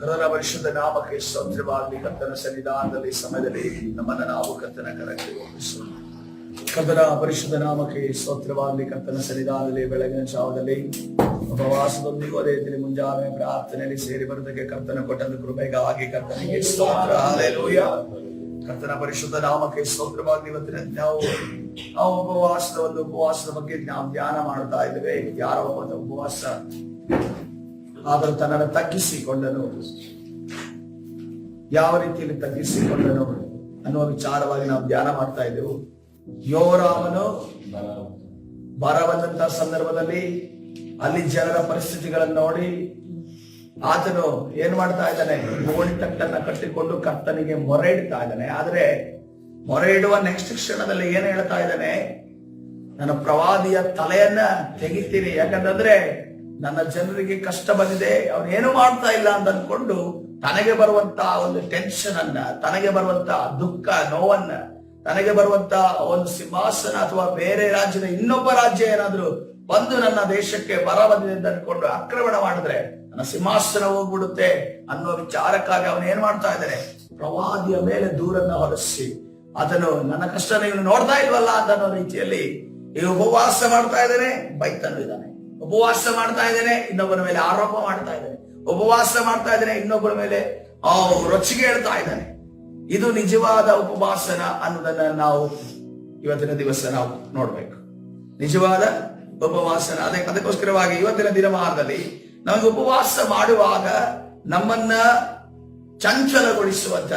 ಕರ್ತನ ಪರಿಶುದ್ಧ ನಾಮಕ್ಕೆ ಸ್ತೋತ್ರವಾಗಲಿ. ಕರ್ತನ ಸನ್ನಿಧಾನದಲ್ಲಿ ಸಮಯದಲ್ಲಿ ನಮ್ಮನ್ನು ನಾವು ಕರ್ತನ ಕರಕ್ಕೆ ಒಪ್ಪಿಸೋಣ. ಕರ್ತನ ಪರಿಶುದ್ಧ ನಾಮಕ್ಕೆ ಸ್ತೋತ್ರವಾಗಲಿ. ಕರ್ತನ ಸನ್ನಿಧಾನದಲ್ಲಿ ಬೆಳಗಿನ ಜಾವದಲ್ಲಿ ಉಪವಾಸದೊಂದಿಗೂ ಅದೇ ರೀತಿ ಮುಂಜಾನೆ ಪ್ರಾರ್ಥನೆಯಲ್ಲಿ ಸೇರಿ ಬರುವುದಕ್ಕೆ ಕರ್ತನ ಕೊಟ್ಟಂತ ಕೃಪೆಗಾಗಿ ಕರ್ತನಿಗೆ ಸ್ತೋತ್ರ. ಹಲ್ಲೆಲೂಯಾ. ಕರ್ತನ ಪರಿಶುದ್ಧ ನಾಮಕ್ಕೆ ಸ್ತೋತ್ರವಾಗಲಿ. ಇವತ್ತಿನ ನಾವು ಉಪವಾಸದ ಬಗ್ಗೆ ನಾವು ಧ್ಯಾನ ಮಾಡ್ತಾ ಇದ್ದೇವೆ. ಯಾರ ಒಬ್ಬ ಉಪವಾಸ ಆದರೂ ತನ್ನನ್ನು ತಗ್ಗಿಸಿಕೊಂಡನು, ಯಾವ ರೀತಿಯಲ್ಲಿ ತಗ್ಗಿಸಿಕೊಂಡನು ಅನ್ನುವ ವಿಚಾರವಾಗಿ ನಾವು ಧ್ಯಾನ ಮಾಡ್ತಾ ಇದ್ದೆವು. ಯೋರಾಮನು ಬರಬಂದಂತಹ ಸಂದರ್ಭದಲ್ಲಿ ಅಲ್ಲಿ ಜನರ ಪರಿಸ್ಥಿತಿಗಳನ್ನು ನೋಡಿ ಆತನು ಏನ್ ಮಾಡ್ತಾ ಇದ್ದಾನೆ, ಗೋಣಿ ತಟ್ಟನ್ನ ಕಟ್ಟಿಕೊಂಡು ಕರ್ತನಿಗೆ ಮೊರೆ ಇಡ್ತಾ ಇದ್ದಾನೆ. ಆದ್ರೆ ಮೊರೆ ಇಡುವ ನೆಕ್ಸ್ಟ್ ಕ್ಷಣದಲ್ಲಿ ಏನ್ ಹೇಳ್ತಾ ಇದ್ದಾನೆ, ನನ್ನ ಪ್ರವಾದಿಯ ತಲೆಯನ್ನ ತೆಗಿತೀನಿ, ಯಾಕಂತಂದ್ರೆ ನನ್ನ ಜನರಿಗೆ ಕಷ್ಟ ಬಂದಿದೆ, ಅವನೇನು ಮಾಡ್ತಾ ಇಲ್ಲ ಅಂತ ಅನ್ಕೊಂಡು ತನಗೆ ಬರುವಂತ ಒಂದು ಟೆನ್ಷನ್ ಅನ್ನ, ತನಗೆ ಬರುವಂತ ದುಃಖ ನೋವನ್ನ, ತನಗೆ ಬರುವಂತ ಒಂದು ಸಿಂಹಾಸನ ಅಥವಾ ಬೇರೆ ರಾಜ್ಯದ ಇನ್ನೊಬ್ಬ ರಾಜ್ಯ ಏನಾದ್ರು ಬಂದು ನನ್ನ ದೇಶಕ್ಕೆ ಬರ ಬಂದಿದೆ ಅಂತ ಅನ್ಕೊಂಡು ಆಕ್ರಮಣ ಮಾಡಿದ್ರೆ ನನ್ನ ಸಿಂಹಾಸನ ಹೋಗ್ಬಿಡುತ್ತೆ ಅನ್ನೋ ವಿಚಾರಕ್ಕಾಗಿ ಅವನು ಏನ್ ಮಾಡ್ತಾ ಇದ್ದಾನೆ, ಪ್ರವಾದಿಯ ಮೇಲೆ ದೂರನ್ನ ಹೊರಸಿ ಅದನ್ನು ನನ್ನ ಕಷ್ಟ ನೀವು ನೋಡ್ತಾ ಇಲ್ವಲ್ಲ ಅಂತ ಅನ್ನೋ ರೀತಿಯಲ್ಲಿ ಈ ಉಪವಾಸ ಮಾಡ್ತಾ ಇದ್ದಾನೆ, ಬೈತಾನು ಇದ್ದಾನೆ. ಉಪವಾಸ ಮಾಡ್ತಾ ಇದ್ದೇನೆ, ಇನ್ನೊಬ್ಬರ ಮೇಲೆ ಆರೋಪ ಮಾಡ್ತಾ ಇದ್ದಾನೆ. ಉಪವಾಸ ಮಾಡ್ತಾ ಇದ್ದೇನೆ, ಇನ್ನೊಬ್ಬರ ಮೇಲೆ ರೊಚ್ಚಿಗೆ ಹೇಳ್ತಾ ಇದ್ದಾನೆ. ಇದು ನಿಜವಾದ ಉಪವಾಸನ ಅನ್ನೋದನ್ನ ನಾವು ಇವತ್ತಿನ ದಿವಸ ನಾವು ನೋಡ್ಬೇಕು. ನಿಜವಾದ ಉಪವಾಸನ ಅದಕ್ಕೋಸ್ಕರವಾಗಿ ಇವತ್ತಿನ ದಿನಮಾನದಲ್ಲಿ ನಮಗೆ ಉಪವಾಸ ಮಾಡುವಾಗ ನಮ್ಮನ್ನ ಚಂಚಲಗೊಳಿಸುವಂತ,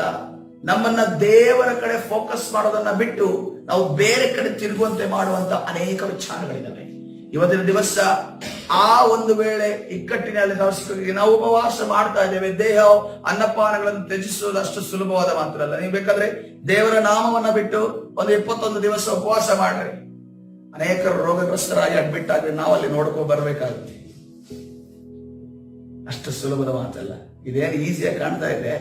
ನಮ್ಮನ್ನ ದೇವರ ಕಡೆ ಫೋಕಸ್ ಮಾಡೋದನ್ನ ಬಿಟ್ಟು ನಾವು ಬೇರೆ ಕಡೆ ತಿರುಗುವಂತೆ ಮಾಡುವಂತ ಅನೇಕ ವಿಚಾರಗಳಿದ್ದಾವೆ. ಇವತ್ತಿನ ದಿವಸ ಆ ಒಂದು ವೇಳೆ ಇಕ್ಕಟ್ಟಿನಲ್ಲಿ ನಾವು ಉಪವಾಸ ಮಾಡ್ತಾ ಇದ್ದೇವೆ. ದೇಹ ಅನ್ನಪಾನಗಳನ್ನು ತ್ಯಜಿಸುವುದು ಅಷ್ಟು ಸುಲಭವಾದ ಮಾತ್ರ ಅಲ್ಲ. ನೀವು ಬೇಕಾದ್ರೆ ದೇವರ ನಾಮವನ್ನ ಬಿಟ್ಟು ಒಂದು 21 ದಿವಸ ಉಪವಾಸ ಮಾಡ್ರಿ, ಅನೇಕರು ರೋಗಗ್ರಸ್ತರಾಗಿ ಅಡ್ಮಿಟ್ ಆಗಿ ನಾವಲ್ಲಿ ನೋಡ್ಕೊ ಬರ್ಬೇಕಾಗುತ್ತೆ. ಅಷ್ಟು ಸುಲಭದ ಮಾತಲ್ಲ. ಇದೇನು ಈಸಿಯಾಗಿ ಕಾಣ್ತಾ ಇದೆ.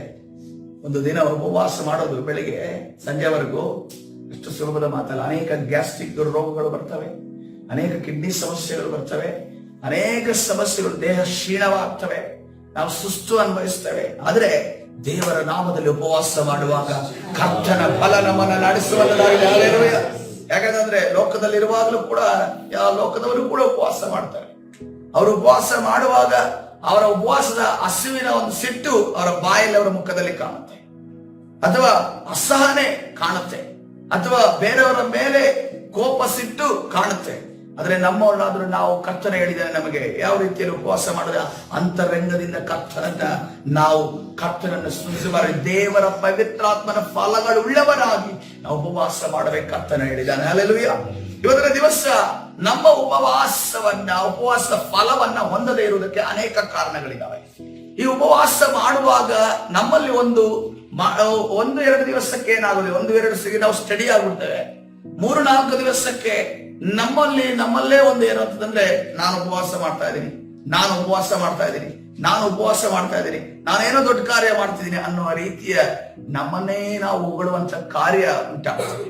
ಒಂದು ದಿನ ಉಪವಾಸ ಮಾಡೋದು ಬೆಳಿಗ್ಗೆ ಸಂಜೆವರೆಗೂ ಅಷ್ಟು ಸುಲಭದ ಮಾತಲ್ಲ. ಅನೇಕ ಗ್ಯಾಸ್ಟ್ರಿಕ್ ರೋಗಗಳು ಬರ್ತವೆ, ಅನೇಕ ಕಿಡ್ನಿ ಸಮಸ್ಯೆಗಳು ಬರ್ತವೆ, ಅನೇಕ ಸಮಸ್ಯೆಗಳು, ದೇಹ ಕ್ಷೀಣವಾಗ್ತವೆ, ನಾವು ಸುಸ್ತು ಅನುಭವಿಸ್ತೇವೆ. ಆದ್ರೆ ದೇವರ ನಾಮದಲ್ಲಿ ಉಪವಾಸ ಮಾಡುವಾಗ ಕರ್ತನ ಫಲ ನಮ್ಮನ್ನ ನಡೆಸುವಂತಾಗಿದೆ. ಹಲ್ಲೆಲೂಯಾ. ಯಾಕಂದ್ರೆ ಲೋಕದಲ್ಲಿರುವಾಗಲೂ ಕೂಡ ಯಾವ ಲೋಕದವರು ಕೂಡ ಉಪವಾಸ ಮಾಡ್ತಾರೆ. ಅವರು ಉಪವಾಸ ಮಾಡುವಾಗ ಅವರ ಉಪವಾಸದ ಹಸಿವಿನ ಒಂದು ಸಿಟ್ಟು ಅವರ ಬಾಯಲ್ಲಿ, ಅವರ ಮುಖದಲ್ಲಿ ಕಾಣುತ್ತೆ, ಅಥವಾ ಅಸಹನೆ ಕಾಣುತ್ತೆ, ಅಥವಾ ಬೇರೆಯವರ ಮೇಲೆ ಕೋಪ ಸಿಟ್ಟು ಕಾಣುತ್ತೆ. ಆದ್ರೆ ನಮ್ಮವರಾದ್ರೂ ನಾವು ಕರ್ತನ ಹೇಳಿದರೆ ನಮಗೆ ಯಾವ ರೀತಿಯಲ್ಲಿ ಉಪವಾಸ ಮಾಡಿದ ಅಂತರಂಗದಿಂದ ಕರ್ತನನ್ನು ಸ್ತುತಿಸಬಾರದು. ದೇವರ ಪವಿತ್ರಾತ್ಮನ ಫಲಗಳು ಉಳ್ಳವರಾಗಿ ನಾವು ಉಪವಾಸ ಮಾಡಬೇಕು, ಕರ್ತನ ಹೇಳಿದ್ದಾನೆ. ಹಲ್ಲೆಲೂಯಾ. ಇವತ್ತಿನ ದಿವಸ ನಮ್ಮ ಉಪವಾಸದ ಫಲವನ್ನ ಹೊಂದದೇ ಇರುವುದಕ್ಕೆ ಅನೇಕ ಕಾರಣಗಳಿದ್ದಾವೆ. ಈ ಉಪವಾಸ ಮಾಡುವಾಗ ನಮ್ಮಲ್ಲಿ ಒಂದು ಎರಡು ದಿವಸಕ್ಕೆ ಏನಾಗುತ್ತೆ, 1-2 ನಾವು ಸ್ಟಡಿ ಆಗ್ಬಿಡ್ತೇವೆ. 3-4 ದಿವಸಕ್ಕೆ ನಮ್ಮಲ್ಲೇ ಒಂದು ಏನು ಅಂತಂದ್ರೆ, ನಾನು ಉಪವಾಸ ಮಾಡ್ತಾ ಇದ್ದೀನಿ, ನಾನೇನೋ ದೊಡ್ಡ ಕಾರ್ಯ ಮಾಡ್ತಿದ್ದೀನಿ ಅನ್ನುವ ರೀತಿಯ ನಮ್ಮನ್ನೇ ನಾವು ಹೊಗಳುವಂತ ಕಾರ್ಯ ಉಂಟಾಗ್ತದೆ.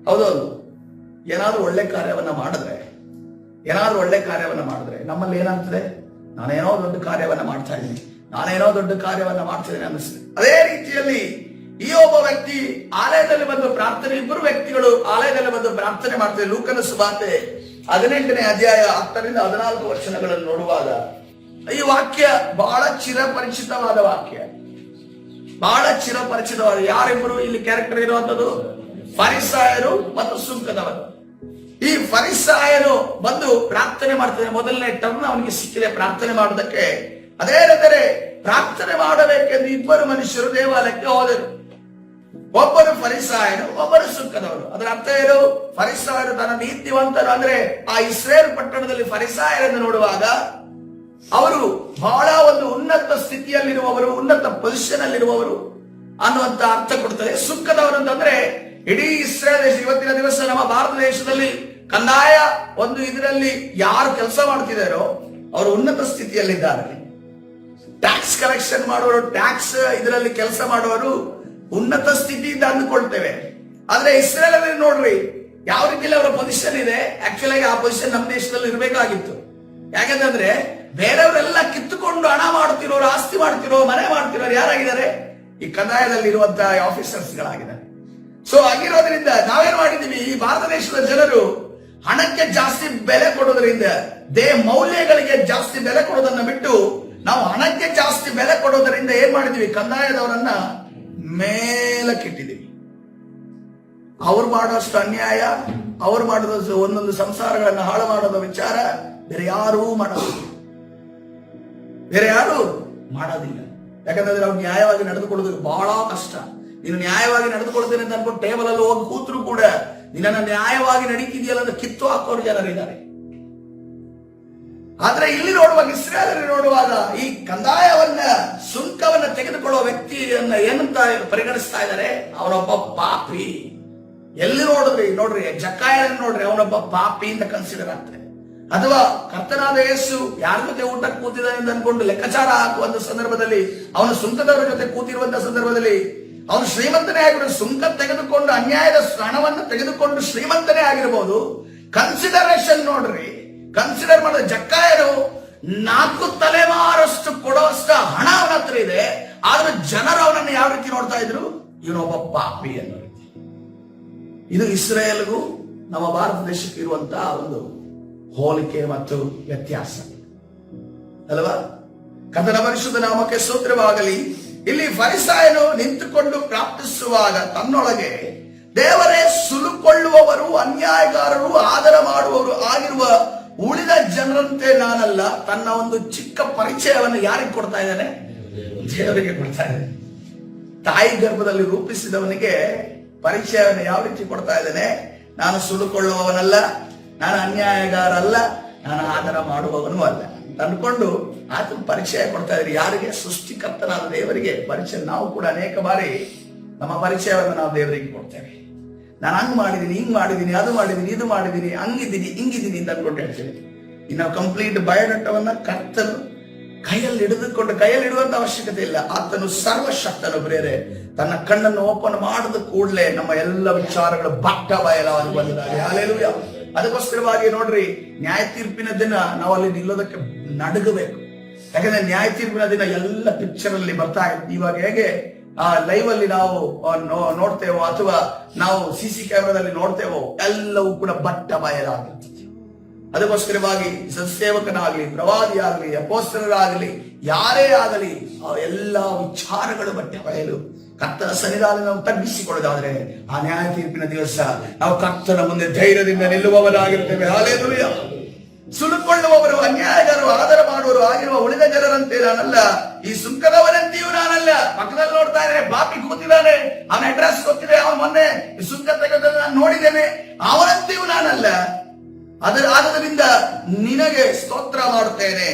ಹೌದೌದು. ಏನಾದ್ರೂ ಒಳ್ಳೆ ಕಾರ್ಯವನ್ನ ಮಾಡಿದ್ರೆ ನಮ್ಮಲ್ಲಿ ಏನಾಗ್ತದೆ, ನಾನೇನೋ ದೊಡ್ಡ ಕಾರ್ಯವನ್ನ ಮಾಡ್ತಾ ಇದ್ದೀನಿ ಅನ್ನಿಸ್ತದೆ. ಅದೇ ರೀತಿಯಲ್ಲಿ ಈ ಒಬ್ಬ ವ್ಯಕ್ತಿ ಆಲಯದಲ್ಲಿ ಬಂದು ಪ್ರಾರ್ಥನೆ, ಇಬ್ಬರು ವ್ಯಕ್ತಿಗಳು ಆಲಯದಲ್ಲಿ ಬಂದು ಪ್ರಾರ್ಥನೆ ಮಾಡ್ತಾರೆ. ಲೂಕನ ಸುವಾರ್ತೆ 18ನೇ ಅಧ್ಯಾಯ 10ರಿಂದ 14 ವಚನಗಳನ್ನು ನೋಡುವಾಗ ಈ ವಾಕ್ಯ ಬಹಳ ಚಿರಪರಿಚಿತವಾದ ವಾಕ್ಯ, ಯಾರಿಬ್ಬರು ಇಲ್ಲಿ ಕ್ಯಾರೆಕ್ಟರ್ ಇರುವಂತದ್ದು, ಫರಿಸಾಯರು ಮತ್ತು ಸುಂಕದವರು. ಈ ಫರಿಸಾಯನು ಬಂದು ಪ್ರಾರ್ಥನೆ ಮಾಡ್ತಾನೆ. ಮೊದಲನೇ ಟರ್ನ್ ಅವನಿಗೆ ಸಿಕ್ಕಿದೆ ಪ್ರಾರ್ಥನೆ ಮಾಡೋದಕ್ಕೆ. ಅದೇ ರೀತಿ ಪ್ರಾರ್ಥನೆ ಮಾಡಬೇಕೆಂದು ಇಬ್ಬರು ಮನುಷ್ಯರು ದೇವಾಲಯಕ್ಕೆ ಹೋದರು. ಒಬ್ಬರು ಫರಿಸಾಯನು, ಒಬ್ಬರು ಸುಂಕದವರು. ಅದರ ಅರ್ಥ ಏನು? ಫರಿಸಾಯರು ತನ್ನ ನೀತಿವಂತರು, ಅಂದ್ರೆ ಆ ಇಸ್ರೇಲ್ ಪಟ್ಟಣದಲ್ಲಿ ಫರಿಸಾಯರನ್ನು ನೋಡುವಾಗ ಅವರು ಬಹಳ ಒಂದು ಉನ್ನತ ಸ್ಥಿತಿಯಲ್ಲಿರುವವರು, ಉನ್ನತ ಪೊಸಿಷನ್ ಅಲ್ಲಿರುವವರು ಅನ್ನುವಂತ ಅರ್ಥ ಕೊಡ್ತದೆ. ಸುಂಕದವರು ಅಂತಂದ್ರೆ ಇಡೀ ಇಸ್ರೇಲ್ ದೇಶ, ಇವತ್ತಿನ ದಿವಸ ನಮ್ಮ ಭಾರತ ದೇಶದಲ್ಲಿ ಕಂದಾಯ ಒಂದು ಇದರಲ್ಲಿ ಯಾರು ಕೆಲಸ ಮಾಡ್ತಿದ್ದಾರೋ ಅವರು ಉನ್ನತ ಸ್ಥಿತಿಯಲ್ಲಿದ್ದಾರೆ. ಟ್ಯಾಕ್ಸ್ ಕಲೆಕ್ಷನ್ ಮಾಡುವವರು, ಟ್ಯಾಕ್ಸ್ ಇದರಲ್ಲಿ ಕೆಲಸ ಮಾಡುವವರು ಉನ್ನತ ಸ್ಥಿತಿಯಿಂದ ಅಂದುಕೊಳ್ತೇವೆ. ಆದ್ರೆ ಇಸ್ರೇಲ್ ಅಲ್ಲಿ ನೋಡ್ರಿ ಯಾವ ರೀತಿಯಲ್ಲಿ ಅವರ ಪೊಸಿಷನ್ ಇದೆ. ಆಕ್ಚುಲ್ ಆಗಿ ಆ ಪೊಸಿಷನ್ ನಮ್ಮ ದೇಶದಲ್ಲಿ ಇರಬೇಕಾಗಿತ್ತು. ಯಾಕಂತಂದ್ರೆ ಬೇರೆಯವರೆಲ್ಲ ಕಿತ್ತುಕೊಂಡು ಹಣ ಮಾಡ್ತಿರೋರು, ಆಸ್ತಿ ಮಾಡ್ತಿರೋ, ಮನೆ ಮಾಡ್ತಿರೋರು ಯಾರಾಗಿದ್ದಾರೆ? ಈ ಕಂದಾಯದಲ್ಲಿ ಇರುವಂತಹ ಆಫೀಸರ್ಸ್ ಗಳಾಗಿದ್ದಾರೆ. ಸೊ ಆಗಿರೋದ್ರಿಂದ ನಾವೇನ್ ಮಾಡಿದೀವಿ, ಈ ಭಾರತ ದೇಶದ ಜನರು ಹಣಕ್ಕೆ ಜಾಸ್ತಿ ಬೆಲೆ ಕೊಡೋದ್ರಿಂದ, ಮೌಲ್ಯಗಳಿಗೆ ಜಾಸ್ತಿ ಬೆಲೆ ಕೊಡೋದನ್ನ ಬಿಟ್ಟು ನಾವು ಹಣಕ್ಕೆ ಜಾಸ್ತಿ ಬೆಲೆ ಕೊಡೋದ್ರಿಂದ ಏನ್ ಮಾಡಿದೀವಿ, ಕಂದಾಯದವರನ್ನ ಮೇಲಕ್ಕಿಟ್ಟಿದೀವಿ. ಅವ್ರು ಮಾಡೋಷ್ಟು ಅನ್ಯಾಯ, ಅವ್ರು ಮಾಡೋದು ಒಂದೊಂದು ಸಂಸಾರಗಳನ್ನ ಹಾಳು ಮಾಡೋದ ವಿಚಾರ ಬೇರೆ ಯಾರೂ ಮಾಡೋದಿಲ್ಲ. ಯಾಕಂದ್ರೆ ಅವ್ರು ನ್ಯಾಯವಾಗಿ ನಡೆದುಕೊಳ್ಳೋದು ಬಹಳ ಕಷ್ಟ. ನೀನು ನ್ಯಾಯವಾಗಿ ನಡೆದುಕೊಳ್ತೇನೆ ಅಂತ ಅನ್ಕೊಂಡು ಟೇಬಲ್ ಅಲ್ಲಿ ಹೋಗಿ ಕೂತ್ರು ಕೂಡ ನಿನ್ನ ನ್ಯಾಯವಾಗಿ ನಡೀತಿದೆಯಲ್ಲ ಅಂತ ಕಿತ್ತು ಹಾಕೋರು ಜನರಿದ್ದಾರೆ. ಆದ್ರೆ ಇಲ್ಲಿ ನೋಡುವಾಗ, ಇಸ್ರಾಯೇಲರಲ್ಲಿ ನೋಡುವಾಗ ಈ ಕಂದಾಯವನ್ನ, ಸುಂಕವನ್ನ ತೆಗೆದುಕೊಳ್ಳುವ ವ್ಯಕ್ತಿಯನ್ನ ಏನಂತ ಪರಿಗಣಿಸ್ತಾ ಇದ್ದಾರೆ? ಅವನೊಬ್ಬ ಪಾಪಿ. ಎಲ್ಲಿ ನೋಡ್ರಿ ಜಕ್ಕಾಯನ ನೋಡ್ರಿ, ಅವನೊಬ್ಬ ಪಾಪಿ ಅಂತ ಕನ್ಸಿಡರ್ ಆಗ್ತಾರೆ. ಅಥವಾ ಕರ್ತನಾದ ಯೇಸು ಯಾರ ಜೊತೆ ಊಟಕ್ಕೆ ಕೂತಿದ್ದಾನೆ ಅಂತ ಅನ್ಕೊಂಡು ಲೆಕ್ಕಾಚಾರ ಹಾಕುವಂತ ಸಂದರ್ಭದಲ್ಲಿ, ಅವನು ಸುಂಕದವರ ಜೊತೆ ಕೂತಿರುವಂತಹ ಸಂದರ್ಭದಲ್ಲಿ ಅವನು ಶ್ರೀಮಂತನೇ ಆಗಿರೋದು, ಸುಂಕ ತೆಗೆದುಕೊಂಡು ಅನ್ಯಾಯದ ಹಣವನ್ನು ತೆಗೆದುಕೊಂಡು ಶ್ರೀಮಂತನೇ ಆಗಿರಬಹುದು. ಕನ್ಸಿಡರೇಷನ್ ನೋಡ್ರಿ, ಕನ್ಸಿಡರ್ ಮಾಡಿದ ಜಕ್ಕಾಯರು 4 ತಲೆಮಾರಷ್ಟು ಕೊಡುವಷ್ಟ ಹಣ ಅವನ ಹತ್ರ ಇದೆ. ಆದ್ರೆ ಜನರು ಅವನನ್ನು ಯಾವ ರೀತಿ ನೋಡ್ತಾ ಇದ್ರು? ಇವನೊಬ್ಬ ಪಾಪಿ ಅನ್ನೋ ರೀತಿ. ಇದು ಇಸ್ರಾಯೇಲ್ಗೂ ನಮ್ಮ ಭಾರತ ದೇಶಕ್ಕೆ ಇರುವಂತಹ ಒಂದು ಹೋಲಿಕೆ ಮತ್ತು ವ್ಯತ್ಯಾಸ ಅಲ್ವಾ? ಕರ್ತನ ಪರಿಶುದ್ಧ ನಾಮಕ್ಕೆ ಸ್ತೋತ್ರವಾಗಲಿ. ಇಲ್ಲಿ ಫರಿಸಾಯನು ನಿಂತುಕೊಂಡು ಪ್ರಾರ್ಥಿಸುವಾಗ ತನ್ನೊಳಗೆ, ದೇವರೇ, ಸುಲುಕೊಳ್ಳುವವರು, ಅನ್ಯಾಯಗಾರರು, ಆದರ ಮಾಡುವವರು ಆಗಿರುವ ಉಳಿದ ಜನರಂತೆ ನಾನಲ್ಲ. ತನ್ನ ಒಂದು ಚಿಕ್ಕ ಪರಿಚಯವನ್ನು ಯಾರಿಗೆ ಕೊಡ್ತಾ ಇದ್ದಾನೆ? ದೇವರಿಗೆ ಕೊಡ್ತಾ ಇದ್ದಾನೆ. ತಾಯಿ ಗರ್ಭದಲ್ಲಿ ರೂಪಿಸಿದವನಿಗೆ ಪರಿಚಯವನ್ನು ಯಾವ ರೀತಿ ಕೊಡ್ತಾ ಇದ್ದಾನೆ? ನಾನು ಸುಲುಕೊಳ್ಳುವವನಲ್ಲ, ನಾನು ಅನ್ಯಾಯಗಾರ ಅಲ್ಲ, ನಾನು ಆದರ ಮಾಡುವವನು ಅಲ್ಲ ಅನ್ಕೊಂಡು ಆತನ ಪರಿಚಯ ಕೊಡ್ತಾ ಇದ್ರಿ. ಯಾರಿಗೆ? ಸೃಷ್ಟಿಕರ್ತನಾದ ದೇವರಿಗೆ ಪರಿಚಯ. ನಾವು ಕೂಡ ಅನೇಕ ಬಾರಿ ನಮ್ಮ ಪರಿಚಯವನ್ನು ನಾವು ದೇವರಿಗೆ ಕೊಡ್ತೇವೆ. ನಾನು ಹಂಗ್ ಮಾಡಿದೀನಿ, ಹಿಂಗ್ ಮಾಡಿದೀನಿ, ಅದು ಮಾಡಿದೀನಿ, ಇದು ಮಾಡಿದೀನಿ, ಹಂಗಿದ್ದೀನಿ, ಹಿಂಗಿದ್ದೀನಿ ಅಂತ ಅನ್ಕೊಂಡು ಹೇಳ್ತೇವೆ. ಇನ್ನು ಕಂಪ್ಲೀಟ್ ಬಯೋಡಾಟವನ್ನ ಕರ್ತನು ಕೈಯಲ್ಲಿ ಇಡುವಂತ ಅವಶ್ಯಕತೆ ಇಲ್ಲ. ಆತನು ಸರ್ವಶಕ್ತನು. ಬೇರೆ ತನ್ನ ಕಣ್ಣನ್ನು ಓಪನ್ ಮಾಡಿದ ಕೂಡಲೇ ನಮ್ಮ ಎಲ್ಲ ವಿಚಾರಗಳು ಬಟ್ಟ ಬಯಲವಾಗಿ ಬಂದಿದ್ದಾರೆ. ಹಲ್ಲೆಲೂಯಾ. ಅದಕ್ಕೋಸ್ಕರವಾಗಿ ನೋಡ್ರಿ, ನ್ಯಾಯ ತೀರ್ಪಿನ ದಿನ ನಾವು ಅಲ್ಲಿ ನಿಲ್ಲೋದಕ್ಕೆ ನಡುಗಬೇಕು. ಯಾಕಂದ್ರೆ ನ್ಯಾಯ ತೀರ್ಪಿನ ದಿನ ಎಲ್ಲ ಪಿಕ್ಚರ್ ಅಲ್ಲಿ ಬರ್ತಾ ಇತ್ತು. ಇವಾಗ ಹೇಗೆ ಲೈವ್ ಅಲ್ಲಿ ನಾವು ನೋಡ್ತೇವೋ ಅಥವಾ ನಾವು CC ಕ್ಯಾಮೆರಾದಲ್ಲಿ ನೋಡ್ತೇವೋ, ಎಲ್ಲವೂ ಕೂಡ ಬಟ್ಟ ಬಯಲಾಗಿರ್ತದೆ. ಅದಕ್ಕೋಸ್ಕರವಾಗಿ ಸತ್ಸೇವಕನಾಗ್ಲಿ, ಪ್ರವಾದಿಯಾಗ್ಲಿ, ಅಪೊಸ್ತಲರಾಗಲಿ, ಯಾರೇ ಆಗಲಿ, ಎಲ್ಲ ವಿಚಾರಗಳು ಬಟ್ಟೆ ಬಯಲು. ಕರ್ತನ ಸನ್ನಿಧಾನ ನಾವು ತಗ್ಗಿಸಿಕೊಳ್ಳೋದಾದ್ರೆ ಆ ನ್ಯಾಯ ತೀರ್ಪಿನ ದಿವಸ ನಾವು ಕರ್ತನ ಮುಂದೆ ಧೈರ್ಯದಿಂದ ನಿಲ್ಲುವವರಾಗಿರ್ತೇವೆ. ಹಲ್ಲೆಲೂಯಾ. ಸುಲುಕೊಳ್ಳುವವರು, ಅನ್ಯಾಯಗಾರರು, ಆದರ ಮಾಡುವವರು ಆಗಿರುವ ಉಳಿದ ಜನರಂತೆ ನಾನಲ್ಲ, ಈ ಸುಂಕದವರಂತೆಯೂ ನಾನಲ್ಲ. ಪಕ್ಕದಲ್ಲಿ ನೋಡ್ತಾ ಇದ್ರೆ ಪಾಪಿ ಕೂತಿದ್ದಾನೆ, ಅವನ ಅಡ್ರೆಸ್ ಗೊತ್ತಿದೆ, ಅವನ ಮೊನ್ನೆ ಸುಂಕ ತೆಗೆದ ನಾನು ನೋಡಿದ್ದೇನೆ, ಅವರಂತೆಯೂ ನಾನಲ್ಲ. ಆದ್ದರಿಂದ ನಿನಗೆ ಸ್ತೋತ್ರ ಮಾಡುತ್ತೇನೆ.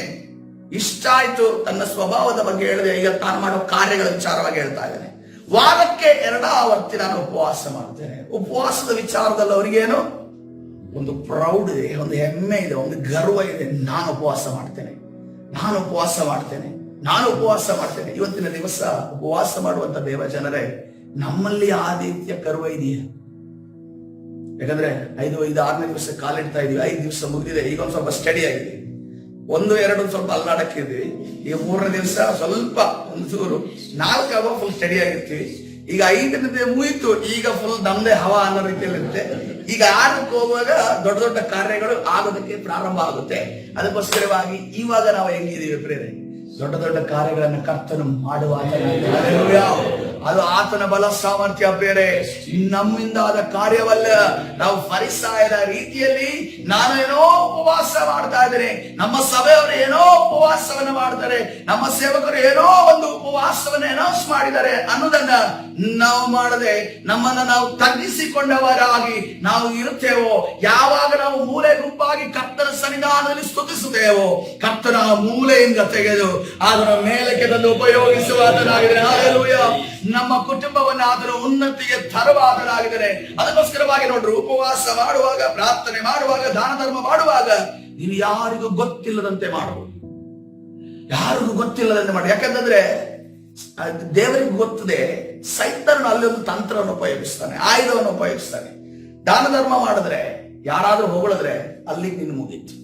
ಇಷ್ಟ ಆಯ್ತು. ತನ್ನ ಸ್ವಭಾವದ ಬಗ್ಗೆ ಹೇಳಿದೆ. ಈಗ ತಾನು ಮಾಡೋ ಕಾರ್ಯಗಳ ವಿಚಾರವಾಗಿ ಹೇಳ್ತಾ ಇದ್ದೇನೆ. ವಾರಕ್ಕೆ 2 ಆವರ್ತಿ ನಾನು ಉಪವಾಸ ಮಾಡ್ತೇನೆ. ಉಪವಾಸದ ವಿಚಾರದಲ್ಲಿ ಅವರಿಗೇನು ಒಂದು ಪ್ರೌಡ್ ಇದೆ, ಒಂದು ಹೆಮ್ಮೆ ಇದೆ, ಒಂದು ಗರ್ವ ಇದೆ. ನಾನು ಉಪವಾಸ ಮಾಡ್ತೇನೆ. ಇವತ್ತಿನ ದಿವಸ ಉಪವಾಸ ಮಾಡುವಂತ ದೇವ ಜನರೇ, ನಮ್ಮಲ್ಲಿ ಆ ರೀತಿಯ ಗರ್ವ ಇದೆಯಾ? ಯಾಕಂದ್ರೆ 5-6ನೇ ದಿವಸ ಕಾಲಿಡ್ತಾ ಇದೀವಿ. 5 ದಿವಸ ಮುಗಿದಿದೆ. ಈಗ ಒಂದ್ ಸ್ವಲ್ಪ ಸ್ಟಡಿ ಆಗಿದೆ. 1-2 ಸ್ವಲ್ಪ ಅಲ್ಲಾಡಕ್ಕಿದ್ವಿ. ಈಗ 3ನೇ ದಿವಸ ಸ್ವಲ್ಪ ಒಂಚೂರು, 4 ಫುಲ್ ಸ್ಟಡಿ ಆಗಿರ್ತೀವಿ. ಈಗ 5ನೇ ಮುಗಿತು. ಈಗ ಫುಲ್ ನಮ್ದೇ ಹವಾ ಅನ್ನೋ ರೀತಿಯಲ್ಲಿ ಇರುತ್ತೆ. ಈಗ 6ಕ್ಕೆ ಹೋಗುವಾಗ ದೊಡ್ಡ ದೊಡ್ಡ ಕಾರ್ಯಗಳು ಆಗೋದಕ್ಕೆ ಪ್ರಾರಂಭ ಆಗುತ್ತೆ. ಅದಕ್ಕೋಸ್ಕರವಾಗಿ ಇವಾಗ ನಾವು ಹೆಂಗಿದೀವಿ ಪ್ರೇರೆ? ದೊಡ್ಡ ದೊಡ್ಡ ಕಾರ್ಯಗಳನ್ನು ಕರ್ತನು ಮಾಡುವ ಅದು ಆತನ ಬಲ ಸಾಮರ್ಥ್ಯ. ಬೇರೆ ನಮ್ಮಿಂದ ಆದ ಕಾರ್ಯವಲ್ಲ. ನಾವು ಫರಿಸಾಯರ ರೀತಿಯಲ್ಲಿ ನಾನೇನೋ ಉಪವಾಸ ಮಾಡ್ತಾ ಇದ್ದೇನೆ, ನಮ್ಮ ಸಭೆಯವರು ಏನೋ ಉಪವಾಸವನ್ನು ಮಾಡ್ತಾರೆ, ನಮ್ಮ ಸೇವಕರು ಏನೋ ಒಂದು ಉಪವಾಸವನ್ನು ಅನೌನ್ಸ್ ಮಾಡಿದ್ದಾರೆ ಅನ್ನೋದನ್ನ ನಾವು ಮಾಡದೆ ನಮ್ಮನ್ನ ನಾವು ತಗ್ಗಿಸಿಕೊಂಡವರಾಗಿ ನಾವು ಇರುತ್ತೇವೋ, ಯಾವಾಗ ನಾವು ಮೂಲೆ ಗುಂಪಾಗಿ ಕರ್ತನ ಸನ್ನಿಧಾನದಲ್ಲಿ ಸ್ತುತಿಸುತ್ತೇವೋ, ಕರ್ತನ ಮೂಲೆಯಿಂದ ತೆಗೆದು ಅದರ ಮೇಲಕ್ಕೆ ತಂದು ಉಪಯೋಗಿಸುವಾತನಾಗಿದ್ದಾನೆ. ಹಲ್ಲೆಲೂಯಾ. ನಮ್ಮ ಕುಟುಂಬವನ್ನು ಅದರ ಉನ್ನತಿಗೆ ತರುವಾತನಾಗಿದ್ದಾನೆ. ಅದಕ್ಕೋಸ್ಕರವಾಗಿ ನೋಡ್ರಿ, ಉಪವಾಸ ಮಾಡುವಾಗ, ಪ್ರಾರ್ಥನೆ ಮಾಡುವಾಗ, ದಾನ ಧರ್ಮ ಮಾಡುವಾಗ ನೀನು ಯಾರಿಗೂ ಗೊತ್ತಿಲ್ಲದಂತೆ ಮಾಡಬಹುದು. ಯಾರಿಗೂ ಗೊತ್ತಿಲ್ಲದಂತೆ ಮಾಡಿ. ಯಾಕಂತಂದ್ರೆ ದೇವರಿಗೆ ಗೊತ್ತದೆ. ಸೈತಾನನು ಅಲ್ಲಿ ಒಂದು ತಂತ್ರವನ್ನು ಉಪಯೋಗಿಸ್ತಾನೆ, ಆಯುಧವನ್ನು ಉಪಯೋಗಿಸ್ತಾನೆ. ದಾನ ಧರ್ಮ ಮಾಡಿದ್ರೆ, ಯಾರಾದ್ರೂ ಹೊಗಳಿದ್ರೆ ಅಲ್ಲಿಗೆ ನಿನ್ನ ಮುಗೀತು.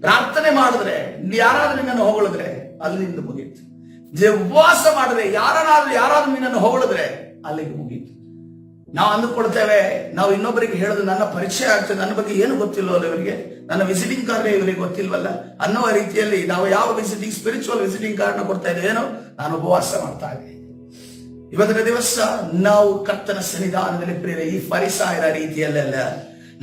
ಪ್ರಾರ್ಥನೆ ಮಾಡಿದ್ರೆ, ಯಾರಾದ್ರೂ ನಿನ್ನನ್ನು ಹೊಗಳಿದ್ರೆ ಅಲ್ಲಿಂದ ಮುಗೀತು. ಉಪವಾಸ ಮಾಡಿದ್ರೆ ಯಾರಾದ್ರೂ ನಿನ್ನನ್ನು ಹೊಗಳಿದ್ರೆ ಅಲ್ಲಿಗೆ ಮುಗೀತು. ನಾವು ಅಂದುಕೊಳ್ತೇವೆ, ನಾವು ಇನ್ನೊಬ್ಬರಿಗೆ ಹೇಳೋದು ನನ್ನ ಪರಿಚಯ ಆಗ್ತದೆ, ನನ್ನ ಬಗ್ಗೆ ಏನು ಗೊತ್ತಿಲ್ವಲ್ಲ ಇವರಿಗೆ, ನನ್ನ ವಿಸಿಟಿಂಗ್ ಕಾರ್ಡ್ ಇವರಿಗೆ ಗೊತ್ತಿಲ್ವಲ್ಲ ಅನ್ನುವ ರೀತಿಯಲ್ಲಿ ನಾವು ಯಾವ ಸ್ಪಿರಿಚುವಲ್ ವಿಸಿಟಿಂಗ್ ಕಾರ್ಡ್ ಕೊಡ್ತಾ ಇದ್ದೇವೆ. ಏನೋ ನಾನು ಉಪವಾಸ ಮಾಡ್ತಾ ಇದ್ದೆ. ಇವತ್ತಿನ ದಿವಸ ನಾವು ಕರ್ತನ ಸನ್ನಿಧಾನದಲ್ಲಿ ಪ್ರಿಯರೇ, ಈ ಫರಿಸಾಯರ ರೀತಿಯಲ್ಲೆಲ್ಲ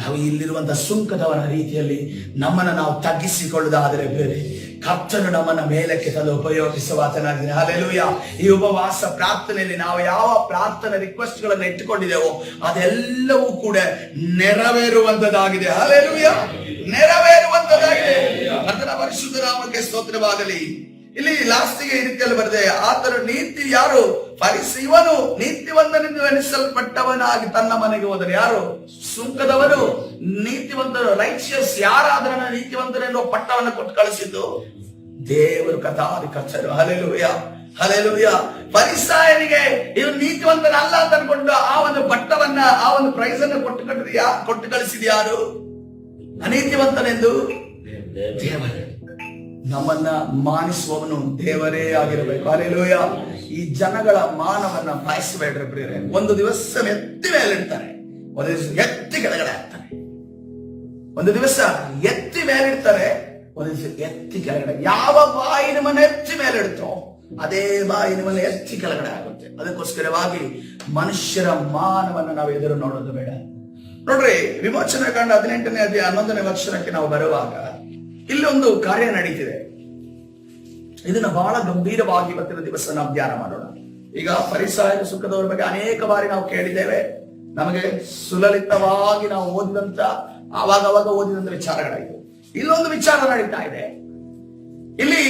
ನಾವು ಇಲ್ಲಿರುವಂತಹ ಸುಂಕದವನ ರೀತಿಯಲ್ಲಿ ನಮ್ಮನ್ನು ನಾವು ತಗ್ಗಿಸಿಕೊಳ್ಳುವುದಾದರೆ ಬೇರೆ ಕರ್ತನು ನಮ್ಮನ್ನ ಮೇಲಕ್ಕೆ ತಂದು ಉಪಯೋಗಿಸುವಾತನಾಗಿದ್ದಾನೆ. ಹಲ್ಲೆಲೂಯಾ. ಈ ಉಪವಾಸ ಪ್ರಾರ್ಥನೆಯಲ್ಲಿ ನಾವು ಯಾವ ಪ್ರಾರ್ಥನೆ ರಿಕ್ವೆಸ್ಟ್ ಗಳನ್ನು ಇಟ್ಟುಕೊಂಡಿದ್ದೇವೋ ಅದೆಲ್ಲವೂ ಕೂಡ ನೆರವೇರುವಂತದ್ದಾಗಿದೆ. ಹಲ್ಲೆಲೂಯಾ, ನೆರವೇರುವಂತದ್ದಾಗಿದೆ. ಕರ್ತನ ಪರಿಶುದ್ಧ ನಾಮಕ್ಕೆ ಸ್ತೋತ್ರವಾಗಲಿ. ಇಲ್ಲಿ ಲಾಸ್ಟಿಗೆ ಈ ರೀತಿಯಲ್ಲಿ ಬರೆದೆ, ಆತನು ನೀತಿ ಯಾರು ಇವನು ನೀತಿವಂತನೆಂದು ಎನಿಸಲ್ಪಟ್ಟವನಾಗಿ ತನ್ನ ಮನೆಗೆ ಹೋದರೆ. ಯಾರು? ಸುಂಕದವನು ನೀತಿವಂತರು, ರೈಚಿಯಸ್. ಯಾರಾದ್ರನ್ನ ನೀತಿವಂತನೆನ್ನುವ ಪಟ್ಟವನ್ನು ಕೊಟ್ಟು ಕಳಿಸಿದ್ದು ದೇವರು, ಕಥಾದಿ ಕರ್ತರು. Hallelujah, hallelujah. ಫರಿಸಾಯನಿಗೆ ಇವನು ನೀತಿವಂತನಲ್ಲ ಅಂತ ಅನ್ಕೊಂಡು ಆ ಒಂದು ಪಟ್ಟವನ್ನ, ಆ ಒಂದು ಪ್ರೈಸ್ ಅನ್ನು ಕೊಟ್ಟು ಕಳಿಸಿದ ಯಾರು? ಅನೀತಿವಂತನೆಂದು ದೇವರು. ನಮ್ಮನ್ನ ಮಾನಿಸುವವನು ದೇವರೇ ಆಗಿರಬೇಕು. ಹಲ್ಲೆಲೂಯಾ. ಈ ಜನಗಳ ಮಾನವನ್ನ ಬಯಸಬೇಡ್ರಿ ಪ್ರಿಯರೇ. ಒಂದು ದಿವಸ ಎತ್ತಿ ಮೇಲಿಡ್ತಾರೆ, ಒಂದು ದಿವಸ ಎತ್ತಿ ಕೆಳಗಡೆ ಹಾಕ್ತಾರೆ. ಒಂದು ದಿವಸ ಎತ್ತಿ ಮೇಲಿಡ್ತಾರೆ, ಒಂದು ದಿವಸ ಎತ್ತಿ ಕೆಳಗಡೆ. ಯಾವ ಬಾಯಿ ನಿಮ್ಮನ್ನ ಎತ್ತಿ ಮೇಲಿಡ್ತೋ ಅದೇ ಬಾಯಿ ನಿಮ್ಮನ್ನ ಎತ್ತಿ ಕೆಳಗಡೆ ಆಗುತ್ತೆ. ಅದಕ್ಕೋಸ್ಕರವಾಗಿ ಮನುಷ್ಯರ ಮಾನವನ್ನ ನಾವು ಎದುರು ನೋಡೋದು ಬೇಡ. ನೋಡ್ರಿ, ವಿಮೋಚನಾ ಕಾಂಡ 18ನೇ ಅಧ್ಯಾಯ 11ನೇ ವಚನಕ್ಕೆ ನಾವು ಬರುವಾಗ ಇಲ್ಲಿ ಒಂದು ಕಾರ್ಯ ನಡೀತಿದೆ. ಇದನ್ನ ಬಹಳ ಗಂಭೀರವಾಗಿ ಇವತ್ತಿನ ದಿವಸ ನಾವು ಧ್ಯಾನ ಮಾಡೋಣ. ಈಗ ಫರಿಸಾಯರ ಸುಖದವರ ಬಗ್ಗೆ ಅನೇಕ ಬಾರಿ ನಾವು ಕೇಳಿದ್ದೇವೆ. ನಮಗೆ ಸುಲಲಿತವಾಗಿ ನಾವು ಓದಿದಂತ ಆವಾಗ ಓದಿದಂತ ವಿಚಾರಗಳಾಯಿತು. ಇಲ್ಲೊಂದು ವಿಚಾರ ನಡೀತಾ ಇದೆ. ಇಲ್ಲಿ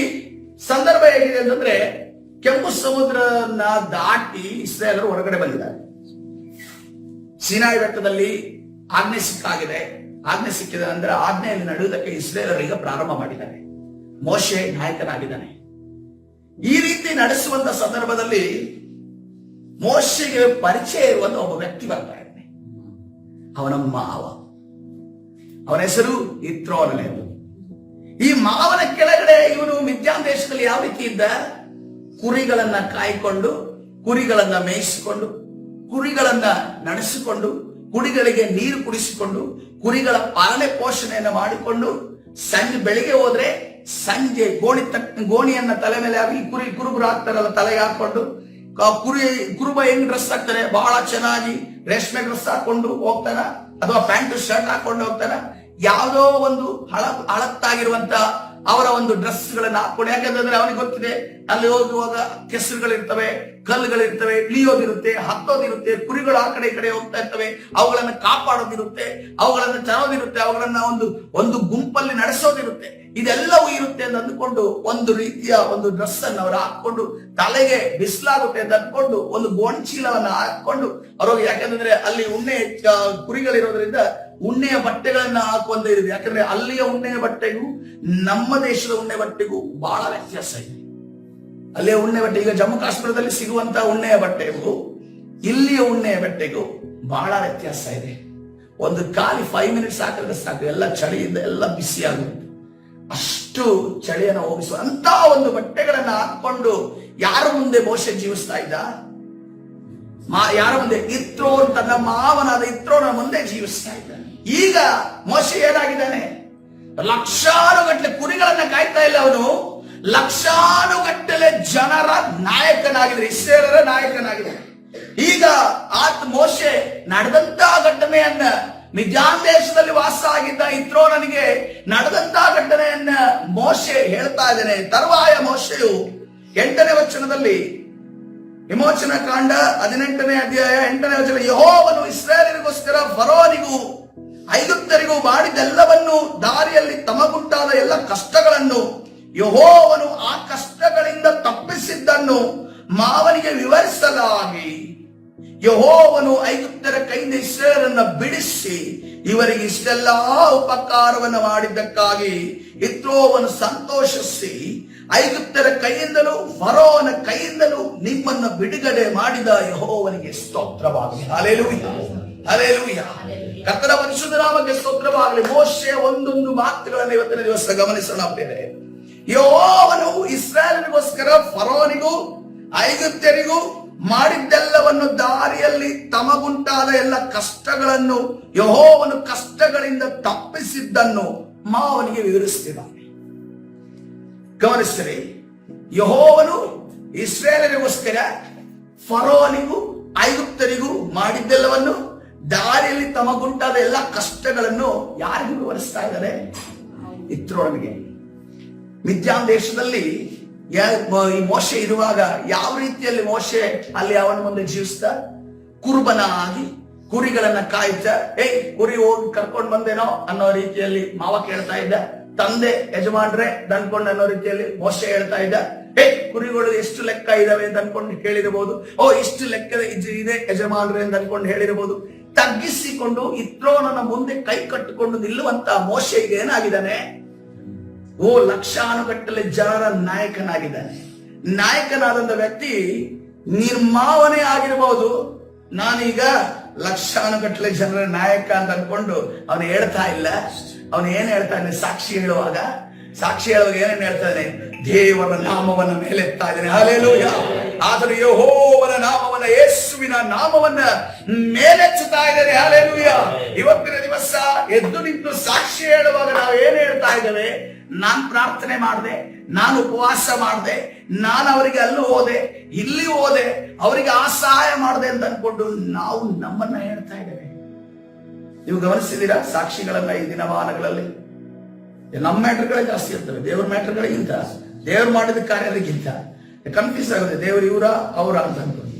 ಸಂದರ್ಭ ಹೇಗಿದೆ ಅಂತಂದ್ರೆ, ಕೆಂಪು ಸಮುದ್ರನ ದಾಟಿ ಇಸ್ರಾಯೇಲರು ಹೊರಗಡೆ ಬಂದಿದ್ದಾರೆ. ಸೀನಾಯಿ ಬೆಟ್ಟದಲ್ಲಿ ಆಜ್ಞೆ ಸಿಕ್ಕಾಗಿದೆ. ಆಜ್ಞೆ ಸಿಕ್ಕಿದ ನಂತರ ಆಜ್ಞೆಯಲ್ಲಿ ನಡೆಯುವುದಕ್ಕೆ ಇಸ್ರಾಯೇಲರಿಗೆ ಪ್ರಾರಂಭ ಮಾಡಿದ್ದಾರೆ. ಮೋಶೆ ನಾಯಕನಾಗಿದ್ದಾನೆ. ಈ ರೀತಿ ನಡೆಸುವಂತ ಸಂದರ್ಭದಲ್ಲಿ ಮೋಶೆಗೆ ಪರಿಚಯ ಇರುವಂತ ಒಬ್ಬ ವ್ಯಕ್ತಿ ಬರ್ತಾ ಇದ್ದಾನೆ. ಅವನ ಮಾವ, ಅವನ ಹೆಸರು ಇತ್ರೋ. ಈ ಮಾವನ ಕೆಳಗಡೆ ಇವನು ಮಿದ್ಯಾನ್ ದೇಶದಲ್ಲಿ ಯಾವ ರೀತಿ ಇದ್ದ? ಕುರಿಗಳನ್ನ ಕಾಯ್ಕೊಂಡು, ಕುರಿಗಳನ್ನ ಮೇಯಿಸಿಕೊಂಡು, ಕುರಿಗಳನ್ನ ನಡೆಸಿಕೊಂಡು, ಕುರಿಗಳಿಗೆ ನೀರು ಕುಡಿಸಿಕೊಂಡು, ಕುರಿಗಳ ಪಾಲನೆ ಪೋಷಣೆಯನ್ನು ಮಾಡಿಕೊಂಡು, ಸಂಜೆ ಬೆಳಿಗ್ಗೆ ಹೋದ್ರೆ ಸಂಜೆ ಗೋಣಿಯನ್ನ ತಲೆ ಮೇಲೆ ಹಾಕಿ, ಕುರುಬರು ಹಾಕ್ತಾರಲ್ಲ ತಲೆಗೆ ಹಾಕೊಂಡು, ಕುರುಬ ಹೆಂಗ್ ಡ್ರೆಸ್ ಹಾಕ್ತಾರೆ, ಬಹಳ ಚೆನ್ನಾಗಿ ರೇಷ್ಮೆ ಡ್ರೆಸ್ ಹಾಕೊಂಡು ಹೋಗ್ತಾನ, ಅಥವಾ ಪ್ಯಾಂಟ್ ಶರ್ಟ್ ಹಾಕೊಂಡು ಹೋಗ್ತಾನ. ಯಾವುದೋ ಒಂದು ಹಳತ್ತಾಗಿರುವಂತ ಅವರ ಒಂದು ಡ್ರೆಸ್ ಗಳನ್ನ ಹಾಕೊಂಡು, ಯಾಕಂತಂದ್ರೆ ಅವನಿಗೆ ಗೊತ್ತಿದೆ ಅಲ್ಲಿ ಹೋಗುವಾಗ ಕೆಸರುಗಳಿರ್ತವೆ, ಕಲ್ಲುಗಳಿರ್ತವೆ, ಇಳಿಯೋದಿರುತ್ತೆ, ಹತ್ತೋದಿರುತ್ತೆ, ಕುರಿಗಳು ಆ ಕಡೆ ಈ ಕಡೆ ಹೋಗ್ತಾ ಇರ್ತವೆ, ಅವುಗಳನ್ನ ಕಾಪಾಡೋದಿರುತ್ತೆ, ಅವುಗಳನ್ನ ತರೋದಿರುತ್ತೆ, ಅವುಗಳನ್ನ ಒಂದು ಗುಂಪಲ್ಲಿ ನಡೆಸೋದಿರುತ್ತೆ. ಇದೆಲ್ಲವೂ ಇರುತ್ತೆ ಅಂತ ಅಂದ್ಕೊಂಡು ಒಂದು ರೀತಿಯ ಒಂದು ಡ್ರೆಸ್ ಅನ್ನು ಅವರು ಹಾಕೊಂಡು, ತಲೆಗೆ ಬಿಸಿಲಾಗುತ್ತೆ ಅಂತ ಅಂದ್ಕೊಂಡು ಒಂದು ಗೋಣಿಚೀಲವನ್ನ ಹಾಕೊಂಡು ಅವರು, ಯಾಕಂದ್ರೆ ಅಲ್ಲಿ ಉಣ್ಣೆ ಕುರಿಗಳಿರೋದ್ರಿಂದ ಉಣ್ಣೆಯ ಬಟ್ಟೆಗಳನ್ನ ಹಾಕುವಂತ ಇದೆ. ಯಾಕಂದ್ರೆ ಅಲ್ಲಿಯ ಉಣ್ಣೆಯ ಬಟ್ಟೆಗೂ ನಮ್ಮ ದೇಶದ ಉಣ್ಣೆ ಬಟ್ಟೆಗೂ ಬಹಳ ವ್ಯತ್ಯಾಸ ಇದೆ. ಅಲ್ಲಿಯ ಉಣ್ಣೆ ಬಟ್ಟೆ, ಈಗ ಜಮ್ಮು ಕಾಶ್ಮೀರದಲ್ಲಿ ಸಿಗುವಂತಹ ಉಣ್ಣೆಯ ಬಟ್ಟೆಗೂ ಇಲ್ಲಿಯ ಉಣ್ಣೆಯ ಬಟ್ಟೆಗೂ ಬಹಳ ವ್ಯತ್ಯಾಸ ಇದೆ. ಒಂದು ಖಾಲಿ 5 ಮಿನಿಟ್ಸ್ ಹಾಕಿದ್ರೆ ಸಾಕು, ಎಲ್ಲ ಚಳಿಯಿಂದ ಎಲ್ಲ ಬಿಸಿ ಆಗುತ್ತೆ. ಅಷ್ಟು ಚಳಿಯನ್ನು ಹೋಗಿಸುವ ಅಂತ ಒಂದು ಬಟ್ಟೆಗಳನ್ನ ಹಾಕೊಂಡು ಯಾರ ಮುಂದೆ ಮೋಶೆ ಜೀವಿಸ್ತಾ ಇದ್ದ? ಯಾರ ಮುಂದೆ? ಇತ್ರೋ, ತನ್ನ ಮಾವನಾದ ಇತ್ರೋನ ಮುಂದೆ ಜೀವಿಸ್ತಾ ಇದ್ದಾನೆ. ಈಗ ಮೋಶೆ ಏನಾಗಿದ್ದಾನೆ? ಲಕ್ಷಾನುಗಟ್ಟಲೆ ಕುರಿಗಳನ್ನ ಕಾಯ್ತಾ ಇಲ್ಲ, ಅವನು ಲಕ್ಷಾನುಗಟ್ಟಲೆ ಜನರ ನಾಯಕನಾಗಿದ್ರೆ, ಇಸ್ರಾಯೇಲರ ನಾಯಕನಾಗಿದ್ದಾನೆ. ಈಗ ಮೋಶೆ ನಡೆದಂತ ಘಟನೆಯನ್ನ, ಮಿದ್ಯಾನ್ ದೇಶದಲ್ಲಿ ವಾಸ ಆಗಿದ್ದ ಇತ್ರೋನನಿಗೆ ನಡೆದಂತಹ ಘಟನೆಯನ್ನ ಮೋಶೆ ಹೇಳ್ತಾ ಇದ್ದಾನೆ. ತರುವಾಯ ಮೋಶೆಯು 8ನೇ ವಚನದಲ್ಲಿ, ವಿಮೋಚನಾ ಕಾಂಡ 18ನೇ ಅಧ್ಯಾಯ 8ನೇ ವಚನ, ಯೆಹೋವನು ಇಸ್ರಾಯೇಲರಿಗೋಸ್ಕರ ಫರೋನಿಗೂ ಐಗುಪ್ತರಿಗೂ ಮಾಡಿದೆಲ್ಲವನ್ನು, ದಾರಿಯಲ್ಲಿ ತಮಗುಂಟಾದ ಎಲ್ಲ ಕಷ್ಟಗಳನ್ನು, ಯೆಹೋವನು ಆ ಕಷ್ಟಗಳಿಂದ ತಪ್ಪಿಸಿದ್ದನ್ನು ಮಾವನಿಗೆ ವಿವರಿಸಲಾಗಿ, ಯೆಹೋವನು ಐಗುಪ್ತರ ಕೈಯಿಂದ ಇಸ್ರಾಯೇಲರನ್ನ ಬಿಡಿಸಿ ಇವರಿಗೆ ಇಷ್ಟೆಲ್ಲಾ ಉಪಕಾರವನ್ನು ಮಾಡಿದ್ದಕ್ಕಾಗಿ ಇತ್ರೋವನು ಸಂತೋಷಿಸಿ, ಐಗುಪ್ತರ ಕೈಯಿಂದಲೂ ಫರೋವನ ಕೈಯಿಂದಲೂ ನಿಮ್ಮನ್ನು ಬಿಡುಗಡೆ ಮಾಡಿದ ಯೆಹೋವನಿಗೆ ಸ್ತೋತ್ರವಾಗಲಿ. ಹಲ್ಲೆಲೂಯಾ. ಹಲ್ಲೆಲೂಯ. ಕರ್ತನ ಪರಿಶುದ್ಧ ನಾಮಕ್ಕೆ ಸ್ತೋತ್ರವಾಗಲಿ. ಮೋಶೆಯ ಒಂದೊಂದು ಮಾತುಗಳನ್ನು ಇವತ್ತಿನ ದಿವಸ ಗಮನಿಸೋಣ ಪ್ರಿಯರೇ. ಯೆಹೋವನು ಇಸ್ರಾಯೇಲಿಗೋಸ್ಕರ ಫರೋನಿಗೂ ಐಗುಪ್ತ್ಯರಿಗೂ ಮಾಡಿದ್ದೆಲ್ಲವನ್ನು, ದಾರಿಯಲ್ಲಿ ತಮಗುಂಟಾದ ಎಲ್ಲ ಕಷ್ಟಗಳನ್ನು, ಯೆಹೋವನು ಕಷ್ಟಗಳಿಂದ ತಪ್ಪಿಸಿದ್ದನ್ನು ಮಾವನಿಗೆ ವಿವರಿಸ್ತಿದ್ದಾನೆ. ಗಮನಿಸಿರಿ, ಯೆಹೋವನು ಇಸ್ರಾಯೇಲರಿಗೋಸ್ಕರ ಫರೋನಿಗೂ ಐಗುಪ್ತರಿಗೂ ಮಾಡಿದ್ದೆಲ್ಲವನ್ನು, ದಾರಿಯಲ್ಲಿ ತಮಗುಂಟಾದ ಎಲ್ಲ ಕಷ್ಟಗಳನ್ನು ಯಾರಿಗೂ ವಿವರಿಸ್ತಾ ಇದ್ದಾರೆ? ಇತ್ರೋನಿಗೆ. ಮಿದ್ಯಾನ್ ದೇಶದಲ್ಲಿ ಈ ಮೋಶೆ ಇರುವಾಗ ಯಾವ ರೀತಿಯಲ್ಲಿ ಮೋಶೆ ಅಲ್ಲಿ ಅವನ ಮುಂದೆ ಜೀವಿಸ್ತಾ, ಕುರುಬನ ಆಗಿ ಕುರಿಗಳನ್ನ ಕಾಯ್ತಾ, ಕುರಿ ಹೋಗಿ ಕರ್ಕೊಂಡ್ ಬಂದೇನೋ ಅನ್ನೋ ರೀತಿಯಲ್ಲಿ ಮಾವ ಕೇಳ್ತಾ ಇದ್ದ. ತಂದೆ ಯಜಮಾನ್ರೆ ಅನ್ಕೊಂಡು ಅನ್ನೋ ರೀತಿಯಲ್ಲಿ ಮೋಶೆ ಹೇಳ್ತಾ ಇದ್ದ. ಕುರಿಗಳು ಎಷ್ಟು ಲೆಕ್ಕ ಇದಾವೆ ಅಂತ ಅನ್ಕೊಂಡು ಕೇಳಿರಬಹುದು. ಇಷ್ಟು ಲೆಕ್ಕದ ಇದೆ ಯಜಮಾನ್ರೆ ಅಂತ ಅನ್ಕೊಂಡು ಹೇಳಿರಬಹುದು. ತಗ್ಗಿಸಿಕೊಂಡು ಇತ್ರೋನನ ಮುಂದೆ ಕೈ ಕಟ್ಟಿಕೊಂಡು ನಿಲ್ಲುವಂತ ಮೋಶೆಗೆ ಏನಾಗಿದ್ದಾನೆ? ಲಕ್ಷಾನುಗಟ್ಟಲೆ ಜನರ ನಾಯಕನಾಗಿದ್ದಾನೆ. ನಾಯಕನಾದಂತ ವ್ಯಕ್ತಿ ನಿರ್ಮಾವನೆ ಆಗಿರಬಹುದು. ನಾನೀಗ ಲಕ್ಷಾನುಗಟ್ಟಲೆ ಜನರ ನಾಯಕ ಅಂತ ಅನ್ಕೊಂಡು ಅವನು ಹೇಳ್ತಾ ಇಲ್ಲ. ಅವನು ಏನ್ ಹೇಳ್ತಾನೆ? ಸಾಕ್ಷಿ ಹೇಳುವಾಗ ಏನೇನ್ ಹೇಳ್ತಾನೆ? ದೇವರ ನಾಮವನ್ನ ಮೇಲೆತ್ತಾ ಇದ್ದಾನೆ. ಹಲ್ಲೆಲೂಯಾ. ಆದರೆ ಯೆಹೋವನ ನಾಮವನ್ನ, ಯೇಸುವಿನ ನಾಮವನ್ನ ಮೇಲೆಚ್ಚುತ್ತಾ ಇದ್ದಾನೆ. ಹಲ್ಲೆಲೂಯಾ. ಇವತ್ತಿನ ದಿವಸ ಎದ್ದು ನಿಂತು ಸಾಕ್ಷಿ ಹೇಳುವಾಗ ನಾವು ಏನ್ ಹೇಳ್ತಾ ಇದ್ದೇವೆ? ನಾನ್ ಪ್ರಾರ್ಥನೆ ಮಾಡಿದೆ, ನಾನು ಉಪವಾಸ ಮಾಡಿದೆ, ನಾನು ಅವರಿಗೆ ಅಲ್ಲಿ ಹೋದೆ, ಇಲ್ಲಿ ಹೋದೆ, ಅವರಿಗೆ ಆ ಸಹಾಯ ಮಾಡಿದೆ ಅಂತ ಅನ್ಕೊಂಡು ನಾವು ನಮ್ಮನ್ನ ಹೇಳ್ತಾ ಇದ್ದೇವೆ. ನೀವು ಗಮನಿಸಿದ್ದೀರಾ ಸಾಕ್ಷಿಗಳನ್ನ ಈ ದಿನಮಾನಗಳಲ್ಲಿ? ನಮ್ಮ ಮ್ಯಾಟರ್ಗಳೇ ಜಾಸ್ತಿ ಇರ್ತವೆ ದೇವ್ರ ಮ್ಯಾಟರ್ಗಳಿಗಿಂತ, ದೇವ್ರು ಮಾಡಿದ ಕಾರ್ಯಗಳಿಗಿಂತ. ಕನ್ಫ್ಯೂಸ್ ಆಗುತ್ತೆ, ದೇವರು ಇವರ ಅವರ ಅಂತ ಅನ್ಕೊಂಡು,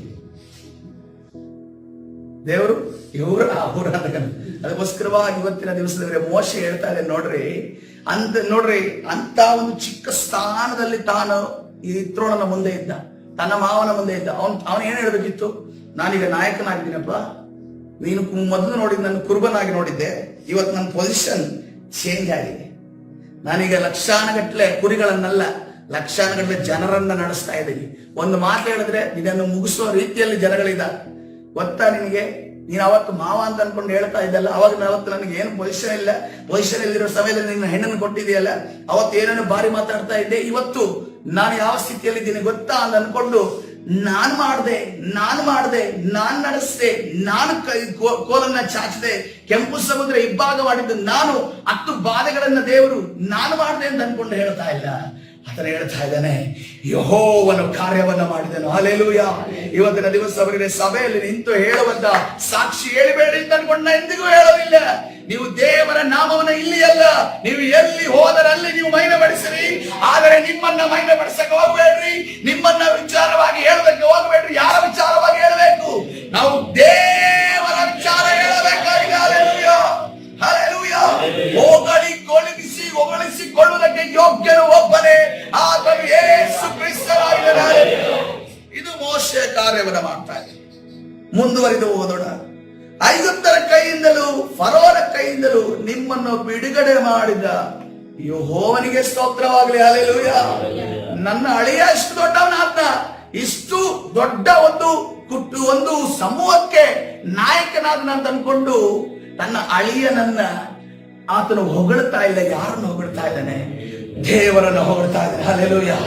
ದೇವರು ಇವರ ಅವರ ಅಂತ. ಅದಕ್ಕೋಸ್ಕರವಾಗಿ ಇವತ್ತಿನ ದಿವಸದಲ್ಲಿ ಮೋಶೆ ಹೇಳ್ತಾ ಇದೆ ನೋಡ್ರಿ ಅಂತ ಒಂದು ಚಿಕ್ಕ ಸ್ಥಾನದಲ್ಲಿ ತಾನು ಈ ಇತ್ರೋಣನ ಮುಂದೆ ಇದ್ದ, ತನ್ನ ಮಾವನ ಮುಂದೆ ಇದ್ದ. ಅವನು ಏನ್ ಹೇಳ್ಬೇಕಿತ್ತು? ನಾನೀಗ ನಾಯಕನಾಗಿದ್ದೀನಪ್ಪ, ನೀನು ಮೊದಲು ನೋಡಿದ್ ನನ್ನ ಕುರುಬನಾಗಿ ನೋಡಿದ್ದೆ, ಇವತ್ತು ನನ್ನ ಪೊಸಿಷನ್ ಚೇಂಜ್ ಆಗಿದೆ. ನಾನೀಗ ಲಕ್ಷಾನುಗಟ್ಟಲೆ ಕುರಿಗಳನ್ನೆಲ್ಲ ಲಕ್ಷಾನುಗಟ್ಟಲೆ ಜನರನ್ನ ನಡೆಸ್ತಾ ಇದ್ದೀನಿ. ಒಂದು ಮಾತು ಹೇಳಿದ್ರೆ ಇದನ್ನು ಮುಗಿಸುವ ರೀತಿಯಲ್ಲಿ ಜನಗಳಿದ್ದಾರೆ. ಗೊತ್ತಾ ನಿನಗೆ? ನೀನು ಅವತ್ತು ಮಾವ ಅಂತ ಅನ್ಕೊಂಡು ಹೇಳ್ತಾ ಇದ್ದಲ್ಲ, ಅವಾಗ ಅವತ್ತು ನನಗೆ ಏನು ಪೊಸಿಷನ್ ಇಲ್ಲಿರೋ ಸಮಯದಲ್ಲಿ ನಿನ್ನ ಹೆಣ್ಣನ್ನು ಕೊಟ್ಟಿದೆಯಲ್ಲ, ಅವತ್ತು ಏನೇನು ಬಾರಿ ಮಾತಾಡ್ತಾ ಇದ್ದೆ. ಇವತ್ತು ನಾನು ಯಾವ ಸ್ಥಿತಿಯಲ್ಲಿ ಇದ್ದೀನಿ ಗೊತ್ತಾ ಅಂತ ಅನ್ಕೊಂಡು ನಾನ್ ಮಾಡಿದೆ, ನಾನ್ ನಡೆಸಿದೆ, ನಾನು ಕೋಲನ್ನ ಚಾಚಿದೆ, ಕೆಂಪು ಸಮುದ್ರ ಇಬ್ಬಾಗ ಮಾಡಿದ್ದು ನಾನು, 10 ಬಾಧೆಗಳನ್ನ ದೇವರು ನಾನು ಮಾಡಿದೆ ಅಂತ ಅನ್ಕೊಂಡು ಹೇಳ್ತಾ ಇಲ್ಲ. ಆತನ ಹೇಳ್ತಾ ಇದ್ದಾನೆ, ಯೆಹೋವನು ಕಾರ್ಯವನ್ನ ಮಾಡಿದನು. ಹಲ್ಲೆಲೂಯಾ. ಇವತ್ತಿನ ದಿವಸ ಅವರಿಗೆ ಸಭೆಯಲ್ಲಿ ನಿಂತು ಹೇಳುವಂತ ಸಾಕ್ಷಿ ಹೇಳಿಬೇಡಿ ಅಂತ ಅನ್ಕೊಂಡು ಎಂದಿಗೂ ಹೇಳೋದಿಲ್ಲ. ನೀವು ದೇವರ ನಾಮವನ್ನ ಇಲ್ಲಿ ಅಲ್ಲ, ನೀವು ಎಲ್ಲಿ ಹೋದರಲ್ಲಿ ನೀವು ಮಹಿಮೆ ಪಡಿಸಿರಿ. ಆದರೆ ನಿಮ್ಮನ್ನ ಮಹಿಮೆ ಪಡಿಸಕ್ಕೆ ಹೋಗಬೇಡ್ರಿ, ನಿಮ್ಮನ್ನ ವಿಚಾರವಾಗಿ ಹೇಳಬೇಕು ಹೋಗಬೇಡ್ರಿ. ಯಾರ ವಿಚಾರವಾಗಿ ಹೇಳಬೇಕು? ನಾವು ದೇವರ ವಿಚಾರ ಹೇಳಬೇಕಾಗಿದೆ. Hallelujah, hallelujah. ಹೊಗಳಿಸಿಕೊಳ್ಳುವುದಕ್ಕೆ ಯೋಗ್ಯನು ಒಬ್ಬನೇ, ಆತನು ಯೇಸು ಕ್ರಿಸ್ತನಾಗಿದ್ದಾನೆ. ಇದು ಮೋಶೆ ಕಾರ್ಯವನ್ನ ಮಾಡ್ತಾ ಇದೆ. ಮುಂದುವರಿದು ಓದೋಣ. ಐಗುಪ್ತರ ಕೈಯಿಂದಲೂ ಫರೋನ ಕೈಯಿಂದಲೂ ನಿಮ್ಮನ್ನು ಬಿಡುಗಡೆ ಮಾಡಿದ ಯೆಹೋವನಿಗೆ ಸ್ತೋತ್ರವಾಗಲಿ. ಹಲ್ಲೆಲೂಯಾ. ನನ್ನ ಅಳಿಯ ಇಷ್ಟು ದೊಡ್ಡವನಾದ, ಇಷ್ಟು ದೊಡ್ಡ ಒಂದು ಸಮೂಹಕ್ಕೆ ನಾಯಕನಾದನ ಅಂತ ಅನ್ಕೊಂಡು ತನ್ನ ಅಳಿಯನನ್ನ ಆತನು ಹೊಗಳ್ತಾ ಇಲ್ಲ. ಯಾರನ್ನು ಹೊಗಳ್ತಾ ಇದ್ದಾನೆ? ದೇವರನ್ನು ಹೊಗಳ್ತಾ ಇದ್ದಾನೆ. Hallelujah,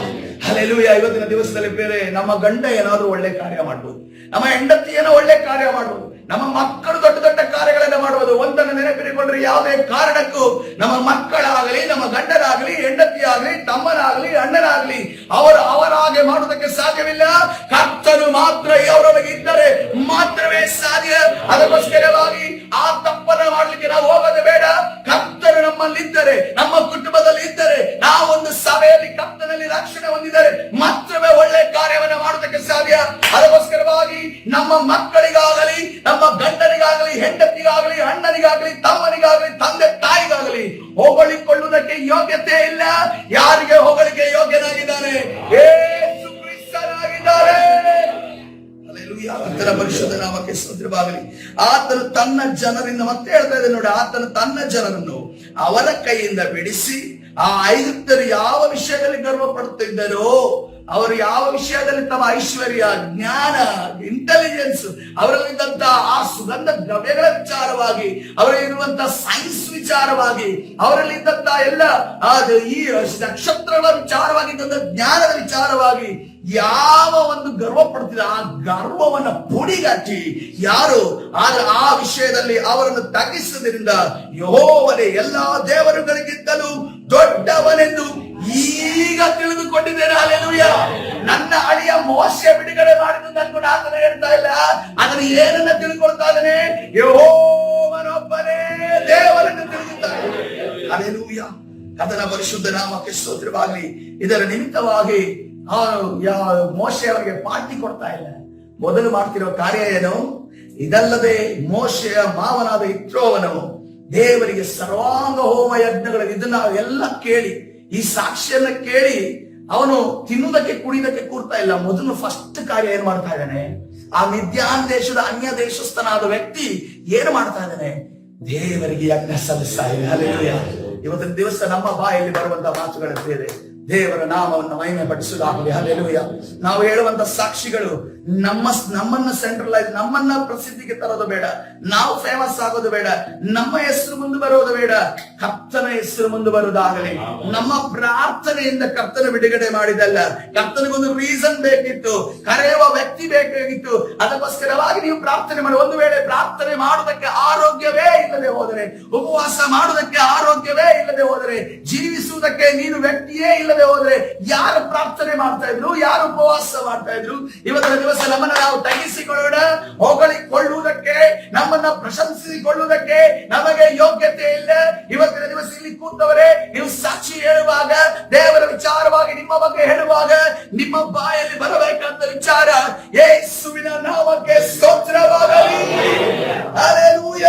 hallelujah. ಇವತ್ತಿನ ದಿವಸದಲ್ಲಿ ಬೇರೆ ನಮ್ಮ ಗಂಡ ಏನಾದ್ರೂ ಒಳ್ಳೆ ಕಾರ್ಯ ಮಾಡ್ಬೋದು, ನಮ್ಮ ಹೆಂಡತಿ ಏನೋ ಒಳ್ಳೆ ಕಾರ್ಯ ಮಾಡ್ಬೋದು, ನಮ್ಮ ಮಕ್ಕಳು ದೊಡ್ಡ ದೊಡ್ಡ ಕಾರ್ಯಗಳನ್ನ ಮಾಡುವುದು. ಒಂದನ್ನು ನೆನಪಿಸಿಕೊಂಡ್ರೆ ಯಾವುದೇ ಕಾರಣಕ್ಕೂ ನಮ್ಮ ಮಕ್ಕಳಾಗಲಿ, ನಮ್ಮ ಗಂಡರಾಗಲಿ, ಹೆಂಡತಿಯಾಗಲಿ, ತಮ್ಮನಾಗಲಿ, ಅಣ್ಣನಾಗಲಿ ಅವರ ಹಾಗೆ ಮಾಡುವುದಕ್ಕೆ ಸಾಧ್ಯವಿಲ್ಲ. ಕರ್ತನು ಮಾತ್ರ ಅವರೊಳಗೆ ಇದ್ದರೆ ಮಾತ್ರವೇ ಸಾಧ್ಯ. ಅದಕ್ಕೋಸ್ಕರವಾಗಿ ಆ ತಪ್ಪನ್ನು ಮಾಡಲಿಕ್ಕೆ ನಾವು ಹೋಗೋದು ಬೇಡ. ಕರ್ತನು ನಮ್ಮಲ್ಲಿದ್ದರೆ, ನಮ್ಮ ಕುಟುಂಬದಲ್ಲಿ ಇದ್ದರೆ, ನಾವೊಂದು ಸಭೆಯಲ್ಲಿ ಕರ್ತನಲ್ಲಿ ರಕ್ಷಣೆ ಹೊಂದಿದರೆ ಮಾತ್ರವೇ ಒಳ್ಳೆ ಕಾರ್ಯವನ್ನು ಮಾಡುವುದಕ್ಕೆ ಸಾಧ್ಯ. ಅದಕ್ಕೋಸ್ಕರವಾಗಿ ನಮ್ಮ ಮಕ್ಕಳಿಗಾಗಲಿ, ನಮ್ಮ ಗಂಡನಿಗಾಗಲಿ, ಹೆಂಡತಿಗಾಗಲಿ, ಅಣ್ಣನಿಗಾಗಲಿ, ತಮ್ಮನಿಗಾಗಲಿ, ತಂದೆ ತಾಯಿಗಾಗಲಿ ಹೊಗಳಿಕೊಳ್ಳುವುದಕ್ಕೆ ಯೋಗ್ಯತೆ ಇಲ್ಲ. ಯಾರಿಗೆ ಹೊಗಳಿಕೆ ಯೋಗ್ಯನಾಗಿದ್ದಾನೆ? ಯೇಸು ಕ್ರಿಸ್ತನಾಗಿದ್ದಾನೆ. ಹಲ್ಲೆಲೂಯಾ. ಆತನ ಪರಿಶುದ್ಧ ನಾಮಕ್ಕೆ ಸ್ತೋತ್ರವಾಗಲಿ. ಆತನು ತನ್ನ ಜನರಿಂದ, ಮತ್ತೆ ಹೇಳ್ತಾ ಇದ್ದಾನೆ ನೋಡಿ, ಆತನು ತನ್ನ ಜನರನ್ನು ಅವರ ಕೈಯಿಂದ ಬಿಡಿಸಿ, ಆ ಐಗುಪ್ತರು ಯಾವ ವಿಷಯದಲ್ಲಿ ಗರ್ವ ಪಡುತ್ತಿದ್ದರೋ, ಅವರು ಯಾವ ವಿಷಯದಲ್ಲಿ ತಮ್ಮ ಐಶ್ವರ್ಯ, ಜ್ಞಾನ, ಇಂಟೆಲಿಜೆನ್ಸ್, ಅವರಲ್ಲಿದ್ದಂತ ಆ ಸುಗಂಧ ದ್ರವ್ಯಗಳ ವಿಚಾರವಾಗಿ, ಅವರಲ್ಲಿರುವಂತಹ ಸೈನ್ಸ್ ವಿಚಾರವಾಗಿ, ಅವರಲ್ಲಿದ್ದಂತಹ ಎಲ್ಲ ಈ ನಕ್ಷತ್ರಗಳ ವಿಚಾರವಾಗಿದ್ದಂತಹ ಜ್ಞಾನದ ವಿಚಾರವಾಗಿ ಯಾವ ಒಂದು ಗರ್ವ ಪಡ್ತಿದೆ ಆ ಗರ್ವವನ್ನ ಪುಡಿಗಟ್ಟಿ ಯಾರು ಆ ವಿಷಯದಲ್ಲಿ ಅವರನ್ನು ತಗ್ಗಿಸುವುದರಿಂದ ಯೆಹೋವನೇ ಎಲ್ಲಾ ದೇವರುಗಳಿಗಿಂತಲೂ ದೊಡ್ಡವನೆಂದು ಈಗ ತಿಳಿದುಕೊಂಡಿದ್ದೇನೆ. ಹಲ್ಲೆಲೂಯ. ನನ್ನ ಅಳಿಯ ಮೋಶೆ ಬಿಡುಗಡೆ ಮಾಡಿದ್ದು ನನ್ಗೂ ಆತನ ಹೇಳ್ತಾ ಇಲ್ಲ, ಅದನ್ನು ಏನನ್ನ ತಿಳ್ಕೊಳ್ತಾ ಇದ್ದಾನೆ? ಯೆಹೋವನೊಬ್ಬನೇ ದೇವರನ್ನು ತಿಳಿದುತ್ತಾನೆ. ಹಲ್ಲೆಲೂಯ. ಕರ್ತನ ಪರಿಶುದ್ಧ ನಾಮಕ್ಕೆ ಸ್ತೋತ್ರವಾಗಲಿ. ಇದರ ನಿಮಿತ್ತವಾಗಿ ಮೋಶೆ ಅವರಿಗೆ ಪಾರ್ಟಿ ಕೊಡ್ತಾ ಇಲ್ಲ. ಮೊದಲು ಮಾಡ್ತಿರೋ ಕಾರ್ಯ ಏನು? ಇದಲ್ಲದೆ ಮೋಶೆಯ ಮಾವನಾದ ಇತ್ರೋವನು ದೇವರಿಗೆ ಸರ್ವಾಂಗ ಹೋಮ ಯಜ್ಞಗಳ ಇದನ್ನ ಎಲ್ಲ ಕೇಳಿ, ಈ ಸಾಕ್ಷಿಯನ್ನ ಕೇಳಿ ಅವನು ತಿನ್ನುವುದಕ್ಕೆ ಕುಡಿಯುವುದಕ್ಕೆ ಕೂರ್ತಾ ಇಲ್ಲ. ಮೊದಲು ಫಸ್ಟ್ ಕಾರ್ಯ ಏನ್ ಮಾಡ್ತಾ ಇದ್ದಾನೆ? ಆ ಮಿದ್ಯಾನ್ ದೇಶದ ಅನ್ಯ ದೇಶಸ್ಥನಾದ ವ್ಯಕ್ತಿ ಏನು ಮಾಡ್ತಾ ಇದ್ದಾನೆ? ದೇವರಿಗೆ ಯಜ್ಞ ಸಲ್ಲಿಸ್ತಾ ಇದೆ. ಹಲ್ಲೆಲೂಯ. ಇವತ್ತಿನ ದಿವಸ ನಮ್ಮ ಬಾಯಲ್ಲಿ ಬರುವಂತಹ ಮಾತುಗಳಿದೆ, ದೇವರ ನಾಮವನ್ನು ಮಹಿಮೆ ಪಡಿಸುವುದಾಗಲಿ. ಹಲ್ಲೆಲೂಯ. ನಾವು ಹೇಳುವಂತ ಸಾಕ್ಷಿಗಳು ನಮ್ಮನ್ನ ಸೆಂಟ್ರಲೈಸ್, ನಮ್ಮನ್ನ ಪ್ರಸಿದ್ಧಿಗೆ ತರೋದು ಬೇಡ, ನಾವು ಫೇಮಸ್ ಆಗೋದು ಬೇಡ, ನಮ್ಮ ಹೆಸರು ಮುಂದೆ ಬರೋದು ಬೇಡ, ಕರ್ತನ ಹೆಸರು ಮುಂದೆ ಬರುವುದಾಗಲಿ. ನಮ್ಮ ಪ್ರಾರ್ಥನೆಯಿಂದ ಕರ್ತನ ಬಿಡುಗಡೆ ಮಾಡಿದಲ್ಲ, ಕರ್ತನಿಗೊಂದು ರೀಸನ್ ಬೇಕಿತ್ತು, ಕರೆಯುವ ವ್ಯಕ್ತಿ ಬೇಕಾಗಿತ್ತು. ಅದಕ್ಕೋಸ್ಕರವಾಗಿ ನೀವು ಪ್ರಾರ್ಥನೆ ಮಾಡಿ. ಒಂದು ವೇಳೆ ಪ್ರಾರ್ಥನೆ ಮಾಡುವುದಕ್ಕೆ ಆರೋಗ್ಯವೇ ಇಲ್ಲದೆ ಹೋದರೆ, ಉಪವಾಸ ಮಾಡುವುದಕ್ಕೆ ಆರೋಗ್ಯವೇ ಇಲ್ಲದೆ ಹೋದರೆ, ಜೀವಿಸುವುದಕ್ಕೆ ನೀನು ವ್ಯಕ್ತಿಯೇ ಇಲ್ಲದೆ ಹೋದ್ರೆ ಯಾರು ಪ್ರಾರ್ಥನೆ ಮಾಡ್ತಾ ಇದ್ರು? ಯಾರು ಉಪವಾಸ ಮಾಡ್ತಾ ಇದ್ರು? ಇವತ್ತಿನ ದಿವಸ ನಮ್ಮನ್ನ ನಾವು ತಗ್ಗಿಸಿಕೊಳ್ಳೋಣ. ಹೊಗಳಿಕೊಳ್ಳುವುದಕ್ಕೆ, ನಮ್ಮನ್ನ ಪ್ರಶಂಸಿಸಿಕೊಳ್ಳುವುದಕ್ಕೆ ನಮಗೆ ಯೋಗ್ಯತೆ ಇಲ್ಲ. ಇವತ್ತಿನ ದಿವಸ ಇಲ್ಲಿ ಕೂತವರೇ, ನೀವು ಸಾಕ್ಷಿ ಹೇಳುವಾಗ, ದೇವರ ವಿಚಾರವಾಗಿ ನಿಮ್ಮ ಬಗ್ಗೆ ಹೇಳುವಾಗ ನಿಮ್ಮ ಬಾಯಲ್ಲಿ ಬರಬೇಕಂತ ವಿಚಾರ ಯೇಸುವಿನ ನಾಮಕ್ಕೆ ಸ್ತೋತ್ರವಾಗಲಿ. ಹಲ್ಲೆಲೂಯ.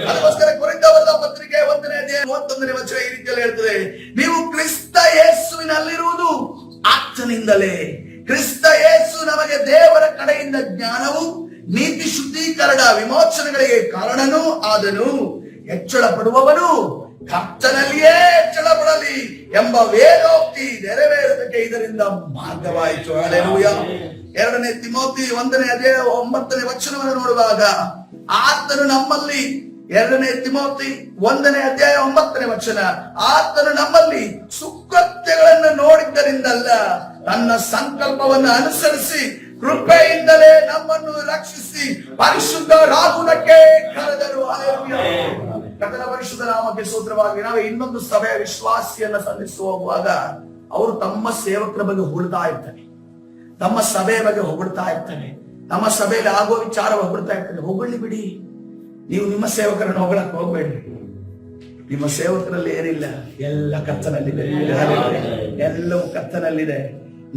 ಅದಕ್ಕೋಸ್ಕರ ಕೊರಿಂಥದವರ ಪತ್ರಿಕೆ 1ನೇ ಅಧ್ಯಾಯ 31ನೇ ವಚನ ಈ ರೀತಿಯಲ್ಲಿ ಹೇಳ್ತದೆ, ನೀವು ಕ್ರಿಸ್ತ ಯೇಸುವಿನಲ್ಲಿರುವುದು ಆತನಿಂದಲೇ. ಕ್ರಿಸ್ತ ಯೇಸು ನಮಗೆ ದೇವರ ಕಡೆಯಿಂದ ಜ್ಞಾನವು, ನೀತಿ, ಶುದ್ಧೀಕರಣ, ವಿಮೋಚನೆಗಳಿಗೆ ಕಾರಣನೂ ಆದನು. ಹೆಚ್ಚಳ ಪಡುವವನು ಕರ್ತನಲ್ಲಿಯೇ ಹೆಚ್ಚಳ ಪಡಲಿ ಎಂಬ ವೇದೋಕ್ತಿ ನೆರವೇರುವುದಕ್ಕೆ ಇದರಿಂದ ಮಾರ್ಗವಾಯಿತು. ಹಲ್ಲೆಲೂಯ. 2ನೇ ತಿಮೋಥಿ 1ನೇ ಅಧ್ಯಾಯ 9ನೇ ವಚನವನ್ನು ನೋಡುವಾಗ, ಆತನು ನಮ್ಮಲ್ಲಿ, 2ನೇ ತಿಮೋಥಿ 1ನೇ ಅಧ್ಯಾಯ 9ನೇ ವಚನ, ಆತನು ನಮ್ಮಲ್ಲಿ ಸುಕೃತ್ಯಗಳನ್ನು ನೋಡಿದ್ದರಿಂದಲ್ಲ, ತನ್ನ ಸಂಕಲ್ಪವನ್ನು ಅನುಸರಿಸಿ ಕೃಪೆಯಿಂದಲೇ ನಮ್ಮನ್ನು ರಕ್ಷಿಸಿ ಪರಿಶುದ್ಧರಾಗುವುದಕ್ಕೆ ಕರೆದರು. ಕರ್ತನ ಪರಿಶುದ್ಧ ನಾಮಕ್ಕೆ ಸ್ತೋತ್ರವಾಗಿ. ನಾವು ಇನ್ನೊಂದು ಸಭೆಯ ವಿಶ್ವಾಸಿಯನ್ನ ಸಂಧಿಸಿ ಹೋಗುವಾಗ ಅವರು ತಮ್ಮ ಸೇವಕರ ಬಗ್ಗೆ ಹೊಗಳ್ತಾ ಇರ್ತಾರೆ, ತಮ್ಮ ಸಭೆಯ ಬಗ್ಗೆ ಹೊಗಳ್ತಾ ಇರ್ತಾರೆ, ನಮ್ಮ ಸಭೆಯಲ್ಲಿ ಆಗುವ ವಿಚಾರ ಹೊಗಳ್ತಾ ಇರ್ತಾರೆ. ಹೊಗಳಿ ಬಿಡಿ, ನೀವು ನಿಮ್ಮ ಸೇವಕರನ್ನು ಹೊಗಳಕ್ಕೆ ಹೋಗ್ಬೇಡ್ರಿ. ನಿಮ್ಮ ಸೇವಕರಲ್ಲಿ ಏನಿಲ್ಲ, ಎಲ್ಲ ಕರ್ತನಲ್ಲಿದೆ. ಎಲ್ಲವೂ ಕರ್ತನಲ್ಲಿದೆ.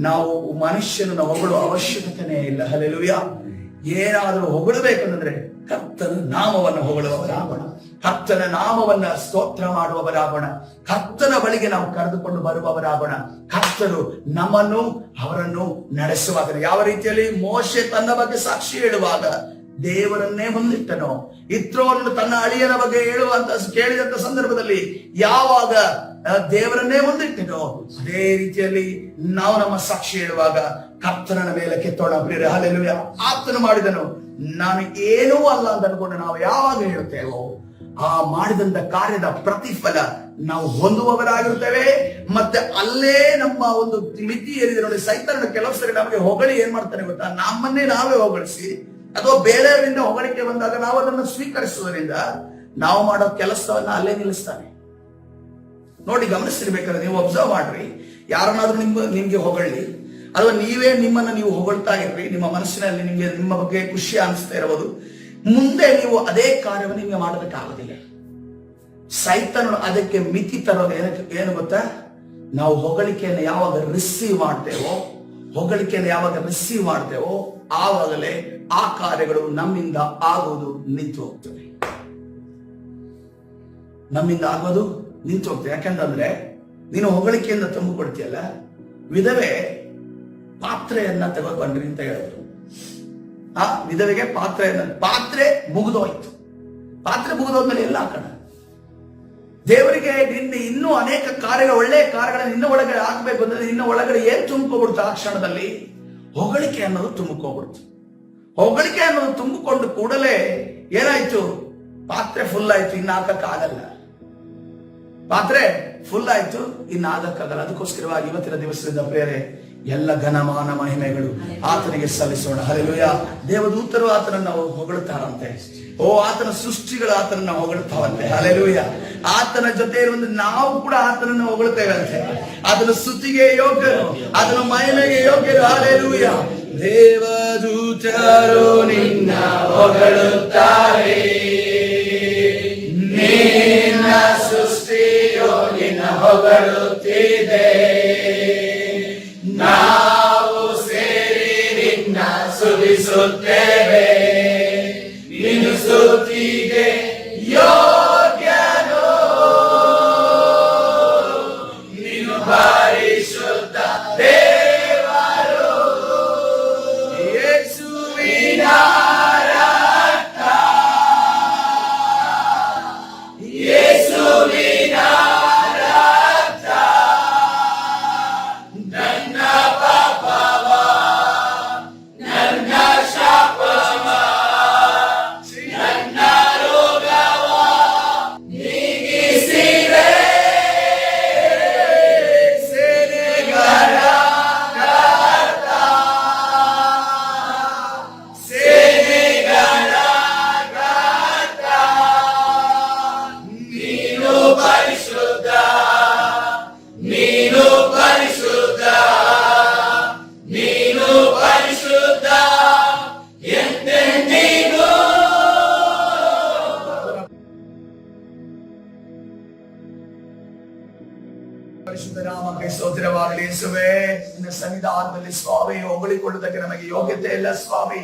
ನಾವು ಮನುಷ್ಯನನ್ನು ಹೊಗಳುವ ಅವಶ್ಯಕತೆನೇ ಇಲ್ಲ. ಹಲ್ಲೆಲೂಯ. ಏನಾದರೂ ಹೊಗಳಬೇಕಂದ್ರೆ ಕರ್ತನ ನಾಮವನ್ನು ಹೊಗಳುವವರಾಗೋಣ, ಕರ್ತನ ನಾಮವನ್ನ ಸ್ತೋತ್ರ ಮಾಡುವವರಾಗೋಣ, ಕರ್ತನ ಬಳಿಗೆ ನಾವು ಕರೆದುಕೊಂಡು ಬರುವವರಾಗೋಣ. ಕರ್ತರು ನಮ್ಮನ್ನು, ಅವರನ್ನು ನಡೆಸುವಾಗ ಯಾವ ರೀತಿಯಲ್ಲಿ ಮೋಶೆ ತನ್ನ ಬಗ್ಗೆ ಸಾಕ್ಷಿ ಹೇಳುವಾಗ ದೇವರನ್ನೇ ಮುಂದಿಟ್ಟನೋ, ಇತ್ರೋವನ್ನು ತನ್ನ ಅಳಿಯನ ಬಗ್ಗೆ ಹೇಳುವಂತ ಕೇಳಿದಂತ ಸಂದರ್ಭದಲ್ಲಿ ಯಾವಾಗ ದೇವರನ್ನೇ ಮುಂದಿಟ್ಟನೋ, ಅದೇ ರೀತಿಯಲ್ಲಿ ನಾವು ನಮ್ಮ ಸಾಕ್ಷಿ ಹೇಳುವಾಗ ಕರ್ತನ ಮೇಲೆ ಕೆತ್ತೋಣ ಪ್ರಿಯರೇ. ಹಲ್ಲೆಲೂಯ. ಆತನು ಮಾಡಿದನು, ನಾನು ಏನೂ ಅಲ್ಲ ಅಂತ ಅನ್ಕೊಂಡು ನಾವು ಯಾವಾಗ ಹೇಳುತ್ತೇವೋ ಆ ಮಾಡಿದಂತ ಕಾರ್ಯದ ಪ್ರತಿಫಲ ನಾವು ಹೊಂದುವವರಾಗಿರ್ತೇವೆ. ಮತ್ತೆ ಅಲ್ಲೇ ನಮ್ಮ ಒಂದು ಮಿತಿ ಏನಿದೆ ನೋಡಿ, ಸೈತಾನ ಕೆಲವು ಸರಿ ನಮಗೆ ಹೊಗಳಿ ಏನ್ ಮಾಡ್ತಾನೆ ಗೊತ್ತಾ, ನಮ್ಮನ್ನೇ ನಾವೇ ಹೊಗಳಿಸಿ ಅಥವಾ ಬೇರೆಯವರಿಂದ ಹೊಗಳಿಕೆ ಬಂದಾಗ ನಾವು ಅದನ್ನು ಸ್ವೀಕರಿಸುವುದರಿಂದ ನಾವು ಮಾಡೋ ಕೆಲಸವನ್ನ ಅಲ್ಲೇ ನಿಲ್ಲಿಸ್ತಾನೆ. ನೋಡಿ, ಗಮನಿಸಿರ್ಬೇಕಾದ್ರೆ ನೀವು ಅಬ್ಸರ್ವ್ ಮಾಡ್ರಿ, ಯಾರನ್ನಾದ್ರೂ ನಿಮ್ಗೆ ಹೊಗಳಿ ಅಥವಾ ನೀವೇ ನಿಮ್ಮನ್ನ ನೀವು ಹೊಗಳ್ತಾ ಇರ್ರಿ, ನಿಮ್ಮ ಮನಸ್ಸಿನಲ್ಲಿ ನಿಮ್ಮ ಬಗ್ಗೆ ಖುಷಿ ಅನಿಸ್ತಾ ಇರಬಹುದು, ಮುಂದೆ ನೀವು ಅದೇ ಕಾರ್ಯವನ್ನು ನಿಮಗೆ ಮಾಡೋದಕ್ಕಾಗೋದಿಲ್ಲ. ಸೈತಾನನು ಅದಕ್ಕೆ ಮಿತಿ ತರೋದು ಏನು ಗೊತ್ತಾ, ನಾವು ಹೊಗಳಿಕೆಯನ್ನು ಯಾವಾಗ ರಿಸೀವ್ ಮಾಡ್ತೇವೋ ಆವಾಗಲೇ ಆ ಕಾರ್ಯಗಳು ನಮ್ಮಿಂದ ಆಗೋದು ನಿಂತು ಹೋಗ್ತವೆ. ಯಾಕಂತಂದ್ರೆ ನೀನು ಹೊಗಳಿಕೆಯಿಂದ ತುಂಬಿಕೊಡ್ತೀಯಲ್ಲ, ವಿಧವೆ ಪಾತ್ರೆಯನ್ನ ತೆಗೆದುಕೊಂಡ್ರಿ ಅಂತ ಹೇಳಿದ್ರು. ಆ ವಿಧವೆಗೆ ಪಾತ್ರೆ ಮುಗಿದೋಯ್ತು. ಪಾತ್ರೆ ಮುಗಿದೋದ್ಮೇಲೆ ಎಲ್ಲ ಹಾಕೋಣ. ದೇವರಿಗೆ ಇನ್ನೂ ಅನೇಕ ಕಾರ್ಯಗಳು, ಒಳ್ಳೆಯ ಕಾರ್ಯಗಳನ್ನ ನಿನ್ನ ಒಳಗಡೆ ಆಗ್ಬೇಕು ಅಂದ್ರೆ ನಿನ್ನ ಒಳಗಡೆ ಏನ್ ತುಂಬಿಕೊಬಿಡ್ತು? ಆ ಕ್ಷಣದಲ್ಲಿ ಹೊಗಳಿಕೆ ಅನ್ನೋದು ತುಂಬಿಕೊಂಡ್ಬಿಡ್ತು. ಹೊಗಳಿಕೆ ಅನ್ನೋದು ತುಂಬಿಕೊಂಡು ಕೂಡಲೇ ಏನಾಯ್ತು? ಪಾತ್ರೆ ಫುಲ್ ಆಯ್ತು, ಇನ್ನು ಹಾಕಕ್ಕಾಗಲ್ಲ. ಪಾತ್ರೆ ಫುಲ್ ಆಯ್ತು, ಇನ್ನು ಆಗಕ್ಕಾಗಲ್ಲ. ಅದಕ್ಕೋಸ್ಕರವಾಗಿ ಇವತ್ತಿನ ದಿವಸದಿಂದ ಪ್ರೇರೆ ಎಲ್ಲ ಘನಮಾನ ಮಹಿಮೆಗಳು ಆತನಿಗೆ ಸಲ್ಲಿಸೋಣ. ಹಲ್ಲೆಲೂಯ. ದೇವದೂತರು ಆತನನ್ನ ಹೊಗಳುತ್ತಾರಂತೆ. ಆತನ ಸೃಷ್ಟಿಗಳು ಆತನನ್ನ ಹೊಗಳುತ್ತಾವಂತೆ. ಹಲ್ಲೆಲೂಯ. ಆತನ ಜೊತೆ ಇರುವಂತ ನಾವು ಕೂಡ ಆತನನ್ನು ಹೊಗಳುತ್ತೇವೆ ಅಂತೆ. ಆತನ ಸ್ತುತಿಗೆ ಯೋಗ್ಯರು, ಆತನ ಮಹಿಮೆಗೆ ಯೋಗ್ಯರು. ಹಲ್ಲೆಲೂಯ. ದೇವದೂತರು ನಿನ್ನ ಹೊಗಳುತ್ತಾರೆ, ನಿನ್ನ ಸೃಷ್ಟಿಯು ನಿನ್ನ ಹೊಗಳುತ್ತಿದೆ. ನಾವು ಸೇರಿ ನಿನ್ನ ಸ್ತುತಿಸುತ್ತೇವೆ. ನಿನ್ನ ಸ್ತುತಿಗೆ ಯೋಗ್ಯನು, ನೀನು ಪರಿಶುದ್ಧ ದೇವರು. ಯೇಸುವಿನ ರಕ್ತ, ಯೇಸುವಿನ ರಕ್ತ ನನ್ನ ಪಾಪವ, ನನ್ನ ಶಾಪವ, ನನ್ನ ರೋಗವ ನೀಗಿಸಿದೆ. ಸೇನೆಗಳ ಕರ್ತ, ಸೇನೆಗಳ ಕರ್ತ, ನೀನು ಪರಿಶುದ್ಧ, ನೀನು ಪರಿಶುದ್ಧ, ನೀನು ಪರಿಶುದ್ಧ ಎಂದೆಂದಿಗೂ. ಪರಿಶುದ್ಧ ನಾಮಕ್ಕೆ ಸ್ತೋತ್ರವಾಗಲಿ. ಯೇಸುವೇ, ನಿನ್ನ ಸನ್ನಿಧಾನದಲ್ಲಿ ಸ್ವಾಮಿ ಹೊಗಳಿಕೊಳ್ಳುವುದಕ್ಕೆ ನಮಗೆ ಯೋಗ್ಯತೆ ಇಲ್ಲ ಸ್ವಾಮಿ.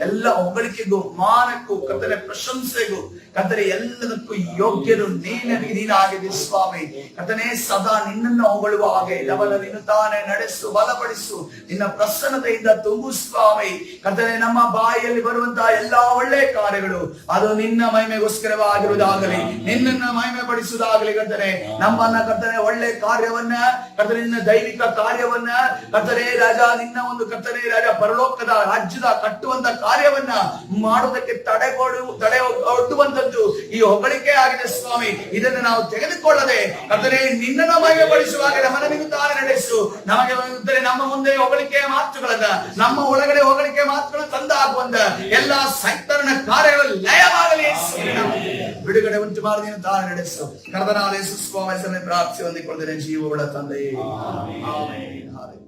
ಎಲ್ಲ ಹೊಗಳಿಕೆಗೂ, ಮಾನಕ್ಕೂ, ಕರ್ತನೆ ಪ್ರಶಂಸೆಗೂ, ಕರ್ತನೆ ಎಲ್ಲದಕ್ಕೂ ಯೋಗ್ಯರು ನೀನಾಗಿದೆ ಸ್ವಾಮಿ. ಕರ್ತನೆ ಸದಾ ನಿನ್ನನ್ನು ಹೊಗಳುವ ಹಾಗೆ ನಿನ್ನ ತಾನೇ ನಡೆಸು, ಬಲಪಡಿಸು, ನಿನ್ನ ಪ್ರಸನ್ನತೆಯಿಂದ ತುಂಬು ಸ್ವಾಮಿ. ಕರ್ತನೆ ನಮ್ಮ ಬಾಯಿಯಲ್ಲಿ ಬರುವಂತಹ ಎಲ್ಲಾ ಒಳ್ಳೆ ಕಾರ್ಯಗಳು ಅದು ನಿನ್ನ ಮಹಿಮೆಗೋಸ್ಕರವಾಗಿರುವುದಾಗಲಿ, ನಿನ್ನನ್ನು ಮಹಿಮೆ ಪಡಿಸುವುದಾಗಲಿ. ಕರ್ತನೆ ನಮ್ಮನ್ನ, ಕರ್ತನೆ ಒಳ್ಳೆ ಕಾರ್ಯವನ್ನ, ಕರ್ತನೆ ನಿನ್ನ ದೈವಿಕ ಕಾರ್ಯವನ್ನ, ಕರ್ತನೆ ರಾಜ ನಿನ್ನ ಒಂದು, ಕರ್ತನೆ ರಾಜ ಪರಲೋಕದ ರಾಜ್ಯದ ಕಟ್ಟುವಂತ ಕಾರ್ಯವನ್ನ ಮಾಡುವುದಕ್ಕೆ ತಡೆ ಒಡ್ಡುವಂತದ್ದು ಈ ಹೊಗಳಿಕೆ ಆಗಿದೆ ಸ್ವಾಮಿ. ಇದನ್ನು ನಾವು ತೆಗೆದುಕೊಳ್ಳದೆ ಕರ್ತನೆ ನಿನ್ನನ್ನು ಮಹಿಮೆ ಪಡಿಸುವಾಗ ನಮ್ಮನ್ನು ನೀವು ತಾನೇ ನಡೆಸು. ನಮಗೆ ನಮ್ಮ ಮುಂದೆ ಹೊಗಳಿಕೆಯ ಮಾತುಗಳನ್ನ, ನಮ್ಮ ಒಳಗಡೆ ಹೊಗಳಿಕೆ ಮಾತುಗಳನ್ನು ತಂದು ಹಾಕುವಂತ ಎಲ್ಲಾ ಸೈತಾನನ ಕಾರ್ಯಗಳು ಲಯವಾಗಲಿ. ಬಿಡುಗಡೆ ಉಂಟು ಮಾಡಿ ನೀನು ತಾನೇ ನಡೆಸು. ಕರ್ತನಾದ ಯೇಸು ಸ್ವಾಮಿ ಪ್ರಾರ್ಥನೆ ಹೊಂದಿಕೊಳ್ಳುತ್ತೇನೆ ಜೀವಗಳ ತಂದೆಯೇ. ಆಮೆನ್.